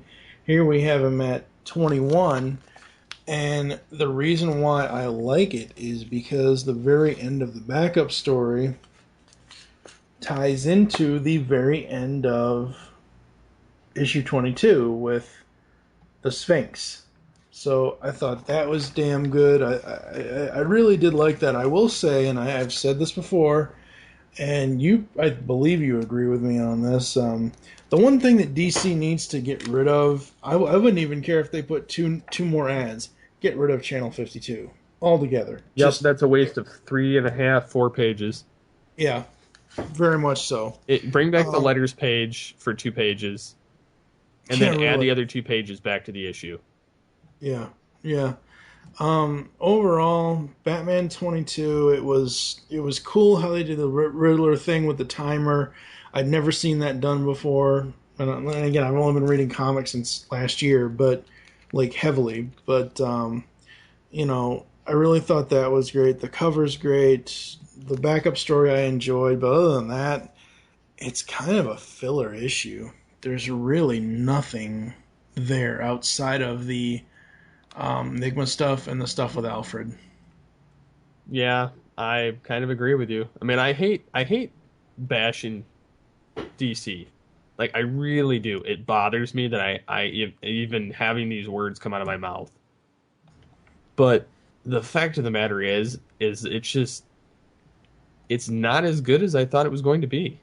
Here we have him at 21. And the reason why I like it is because the very end of the backup story ties into the very end of issue 22 with the Sphinx. So I thought that was damn good. I really did like that. I will say, and I've said this before, and I believe you agree with me on this. The one thing that DC needs to get rid of, I wouldn't even care if they put two more ads. Get rid of Channel 52 altogether. Yep, that's a waste of 3.5, 4 pages. Yeah, very much so. Bring back the letters page for 2 pages, and then add the other 2 pages back to the issue. Yeah. Overall, Batman 22, it was cool how they did the Riddler thing with the timer. I'd never seen that done before. And again, I've only been reading comics since last year, but like heavily. But I really thought that was great. The cover's great. The backup story I enjoyed, but other than that, it's kind of a filler issue. There's really nothing there outside of the Enigma stuff and the stuff with Alfred. Yeah, I kind of agree with you. I mean, I hate bashing DC. Like, I really do. It bothers me that I even having these words come out of my mouth. But the fact of the matter is it's not as good as I thought it was going to be.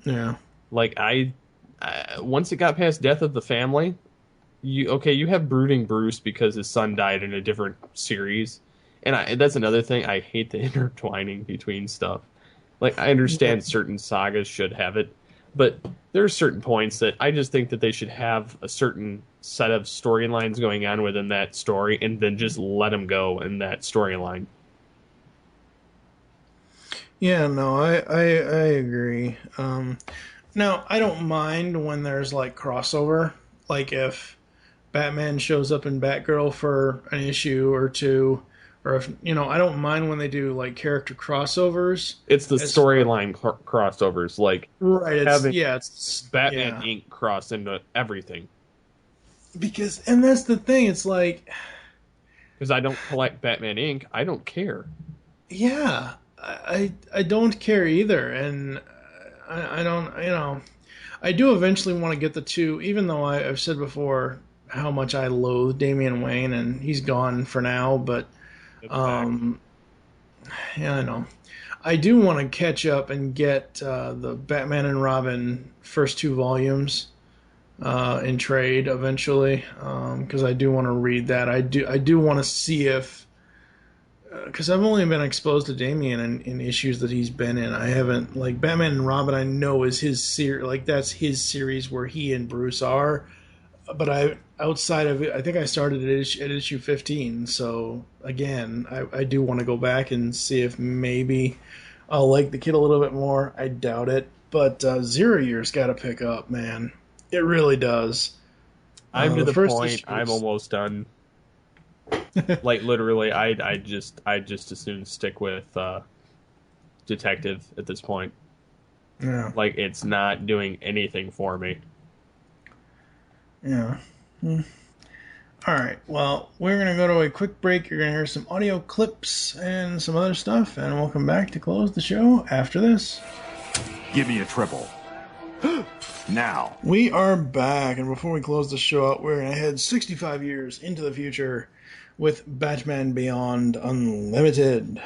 Yeah. Like, once it got past Death of the Family, you have Brooding Bruce because his son died in a different series. And that's another thing. I hate the intertwining between stuff. Like, I understand certain sagas should have it, but there are certain points that I just think that they should have a certain set of storylines going on within that story and then just let them go in that storyline. Yeah, no, I agree. Now, I don't mind when there's, like, crossover. Like, if Batman shows up in Batgirl for an issue or 2, or if, I don't mind when they do, like, character crossovers. It's the storyline crossovers, like, right, it's Batman Inc. cross into everything. And that's the thing, it's like... Because I don't collect Batman Inc., I don't care. Yeah, I don't care either, and I don't, I do eventually want to get the 2, even though I've said before, how much I loathe Damian Wayne, and he's gone for now. But yeah, I know. I do want to catch up and get the Batman and Robin first 2 volumes in trade eventually, because I do want to read that. I do want to see if, because I've only been exposed to Damian in issues that he's been in. I haven't, like, Batman and Robin I know is his series, like that's his series where he and Bruce are, but outside of it, I think I started at issue 15, so again, I do want to go back and see if maybe I'll like the kid a little bit more. I doubt it, but Zero Year's got to pick up, man. It really does. I'm to the point. I'm almost done. Like literally, I just as soon stick with Detective at this point. Yeah. Like it's not doing anything for me. Yeah. All right. Well, we're going to go to a quick break. You're going to hear some audio clips and some other stuff, and we'll come back to close the show after this. Give me a triple. Now. We are back, and before we close the show out, we're going to head 65 years into the future with Batman Beyond Unlimited.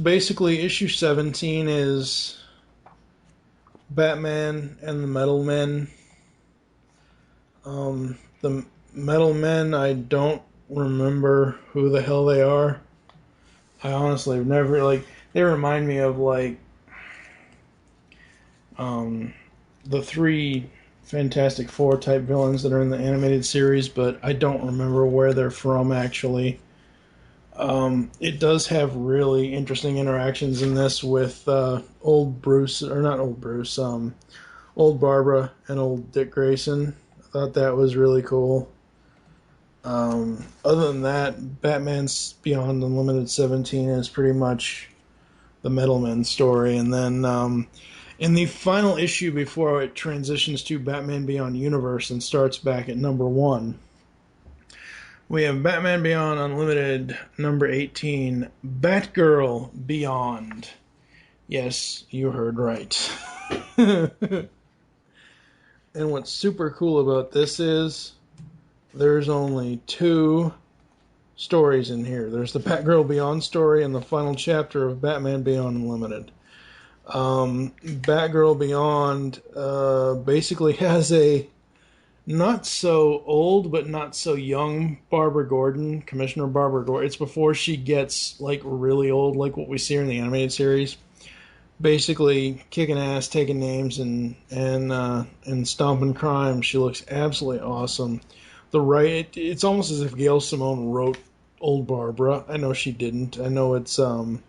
Basically, issue 17 is Batman and the Metal Men. The Metal Men, I don't remember who the hell they are. I honestly have never, like, they remind me of, like, the 3 Fantastic Four type villains that are in the animated series, but I don't remember where they're from, actually. It does have really interesting interactions in this with old Barbara and old Dick Grayson. I thought that was really cool. Other than that, Batman's Beyond Unlimited 17 is pretty much the Metal Men story. And then in the final issue before it transitions to Batman Beyond Universe and starts back at number 1, we have Batman Beyond Unlimited number 18, Batgirl Beyond. Yes, you heard right. And what's super cool about this is there's only 2 stories in here. There's the Batgirl Beyond story and the final chapter of Batman Beyond Unlimited. Batgirl Beyond basically has a not so old but not so young Barbara Gordon, Commissioner Barbara Gordon. It's before she gets like really old, like what we see her in the animated series. Basically kicking ass, taking names, and stomping crime. She looks absolutely awesome. It's almost as if Gail Simone wrote old Barbara. I know she didn't. I know it's Adam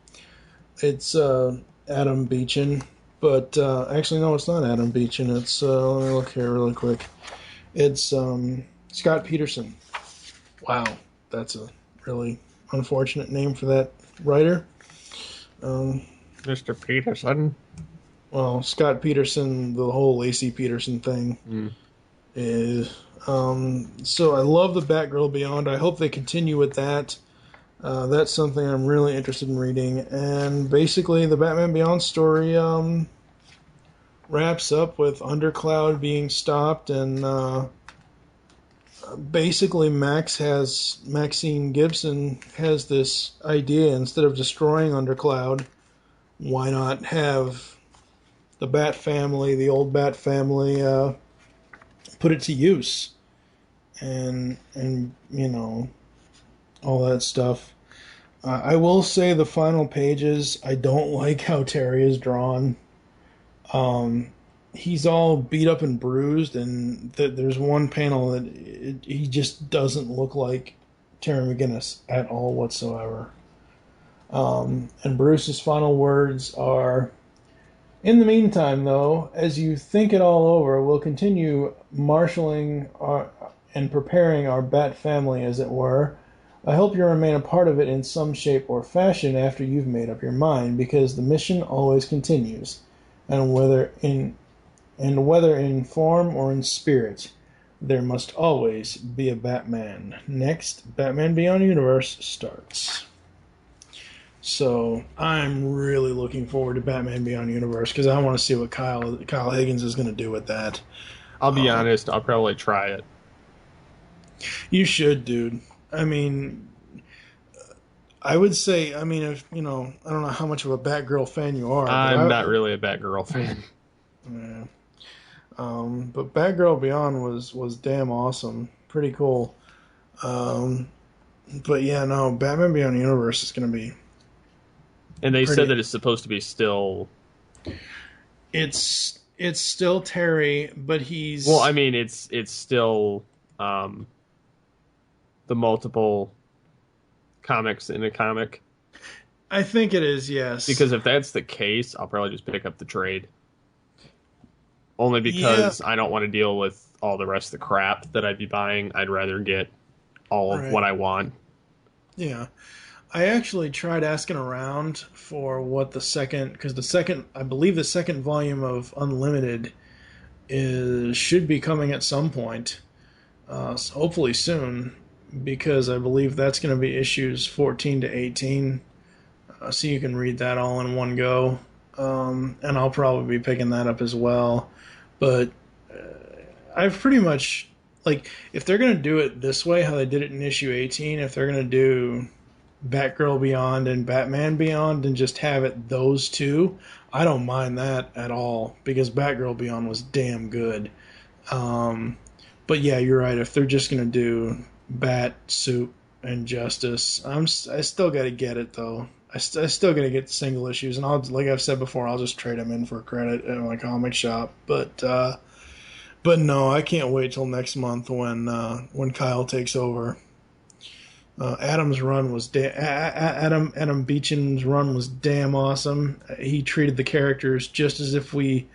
Beechin, but actually no, it's not Adam Beechin. It's let me look here really quick. It's Scott Peterson. Wow, that's a really unfortunate name for that writer. Mr. Peterson. Well, Scott Peterson, the whole Lacey Peterson thing is. So I love the Batgirl Beyond. I hope they continue with that. That's something I'm really interested in reading. And basically, the Batman Beyond story wraps up with Undercloud being stopped, and basically Maxine Gibson has this idea: instead of destroying Undercloud, why not have the Bat family, the old Bat family, put it to use, and you know, all that stuff. I will say the final pages, I don't like how Terry is drawn. He's all beat up and bruised, and there's one panel that he just doesn't look like Terry McGinnis at all whatsoever. And Bruce's final words are, "In the meantime, though, as you think it all over, we'll continue marshalling and preparing our Bat family, as it were. I hope you remain a part of it in some shape or fashion after you've made up your mind, because the mission always continues, and whether in form or in spirit, there must always be a Batman." Next, Batman Beyond Universe starts. So I'm really looking forward to Batman Beyond Universe because I want to see what Kyle Higgins is going to do with that. I'll be honest, I'll probably try it. You should, dude. I mean, I would say, I mean, if I don't know how much of a Batgirl fan you are. I'm not really a Batgirl fan. Yeah. But Batgirl Beyond was damn awesome. Pretty cool. But yeah, no, Batman Beyond Universe is going to be. And they said that it's supposed to be still. It's still Terry, but he's. Well, I mean, it's still the multiple comics in a comic. I think it is, yes. Because if that's the case, I'll probably just pick up the trade. Only because I don't want to deal with all the rest of the crap that I'd be buying. I'd rather get all of what I want. Yeah. I actually tried asking around for what I believe the second volume of Unlimited should be coming at some point. So hopefully soon, because I believe that's going to be issues 14 to 18. So you can read that all in one go. And I'll probably be picking that up as well. But I've pretty much, like, if they're going to do it this way, how they did it in issue 18, if they're going to do Batgirl Beyond and Batman Beyond and just have it those two, I don't mind that at all, because Batgirl Beyond was damn good. But yeah, you're right. If they're just going to do Bat, Soup, and Justice, I still got to get it, though. I still got to get the single issues, and like I've said before, I'll just trade them in for credit at my comic shop. But no, I can't wait till next month when Kyle takes over. Adam's run was Adam Beecham's run was damn awesome. He treated the characters just as if we,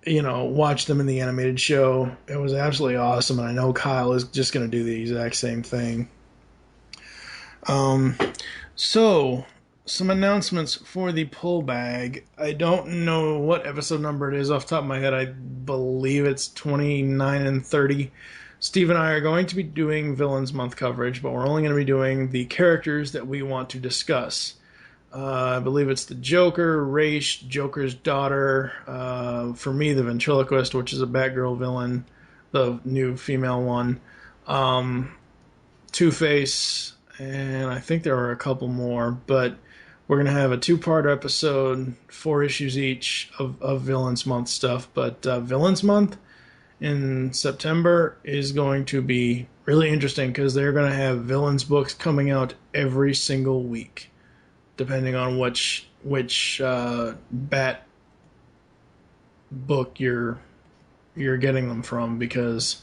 watched them in the animated show. It was absolutely awesome, and I know Kyle is just going to do the exact same thing. So, some announcements for the pull bag. I don't know what episode number it is off the top of my head. I believe it's 29 and 30. Steve and I are going to be doing Villains Month coverage, but we're only going to be doing the characters that we want to discuss. I believe it's the Joker, Ra's, Joker's daughter, for me, the Ventriloquist, which is a Batgirl villain, the new female one, Two-Face, and I think there are a couple more, but we're going to have a 2-part episode, 4 issues each of Villains Month stuff. But Villains Month in September is going to be really interesting because they're going to have Villains books coming out every single week, depending on which Bat book you're getting them from, because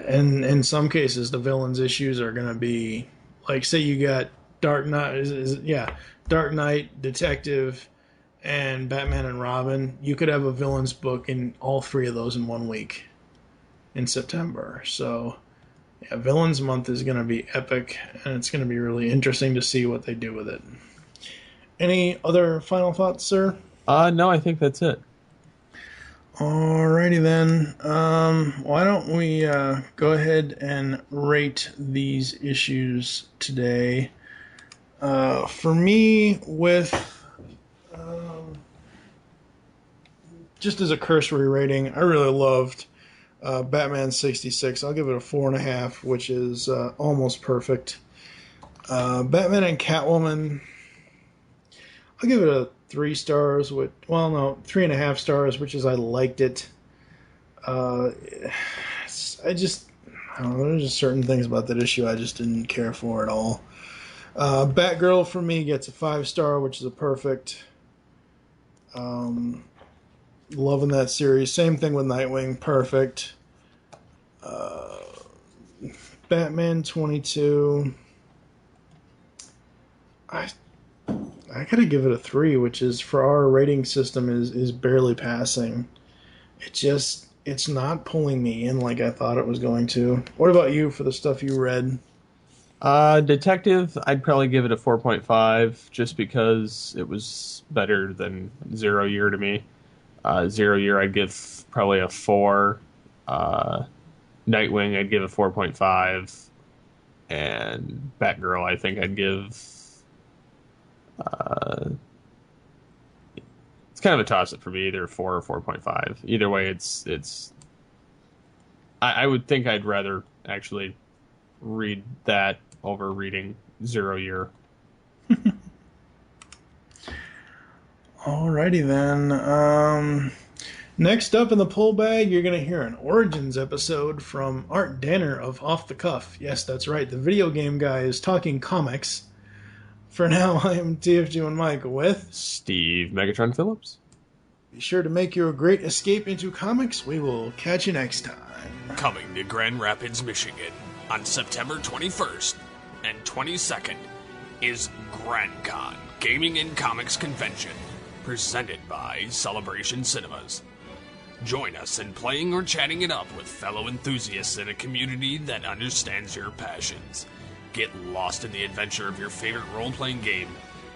in some cases the Villains issues are going to be, like, say you got Dark Knight, Dark Knight, Detective, and Batman and Robin. You could have a Villains book in all 3 of those in 1 week in September. So, yeah, Villains Month is going to be epic, and it's going to be really interesting to see what they do with it. Any other final thoughts, sir? No, I think that's it. Alrighty then. Why don't we go ahead and rate these issues today? For me, with just as a cursory rating, I really loved Batman 66. I'll give it a 4.5, which is almost perfect. Batman and Catwoman, I'll give it a 3 stars. 3.5 stars, which is I liked it. I don't know, there's just certain things about that issue I just didn't care for at all. Batgirl for me gets a 5-star, which is a perfect. Loving that series. Same thing with Nightwing, perfect. Batman 22. I gotta give it a 3, which is, for our rating system, is barely passing. It's not pulling me in like I thought it was going to. What about you for the stuff you read? Detective, I'd probably give it a 4.5, just because it was better than Zero Year to me. Zero Year, I'd give probably a 4. Nightwing, I'd give a 4.5. And Batgirl, I think I'd give It's kind of a toss-up for me, either 4 or 4.5. Either way, it's. I would think I'd rather actually read that over reading Zero Year. Alrighty then. Next up in the pull bag, you're going to hear an Origins episode from Art Danner of Off the Cuff. Yes, that's right. The video game guy is talking comics. For now, I am TFG1 Mike with Steve Megatron Phillips. Be sure to make your great escape into comics. We will catch you next time. Coming to Grand Rapids, Michigan on September 21st and 22nd is GrandCon Gaming and Comics Convention, presented by Celebration Cinemas. Join us in playing or chatting it up with fellow enthusiasts in a community that understands your passions. Get lost in the adventure of your favorite role-playing game.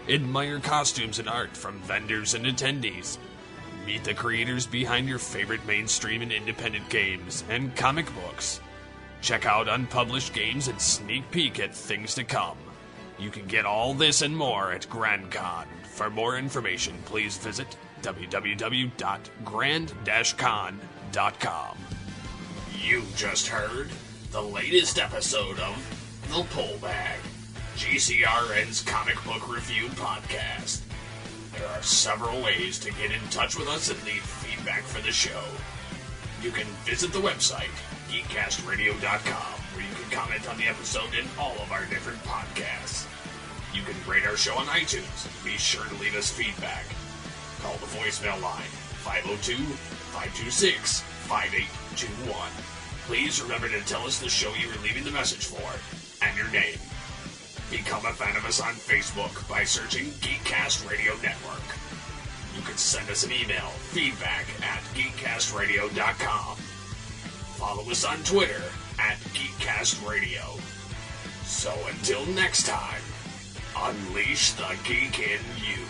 Admire costumes and art from vendors and attendees. Meet the creators behind your favorite mainstream and independent games and comic books. Check out unpublished games and sneak peek at things to come. You can get all this and more at GrandCon. For more information, please visit www.grand-con.com. You just heard the latest episode of The Pull Bag, GCRN's comic book review podcast. There are several ways to get in touch with us and leave feedback for the show. You can visit the website, geekcastradio.com, where you can comment on the episode and all of our different podcasts. You can rate our show on iTunes. Be sure to leave us feedback. Call the voicemail line, 502-526-5821. Please remember to tell us the show you were leaving the message for and your name. Become a fan of us on Facebook by searching Geekcast Radio Network. You can send us an email, feedback@geekcastradio.com. Follow us on Twitter @GeekCastRadio. So until next time, unleash the geek in you.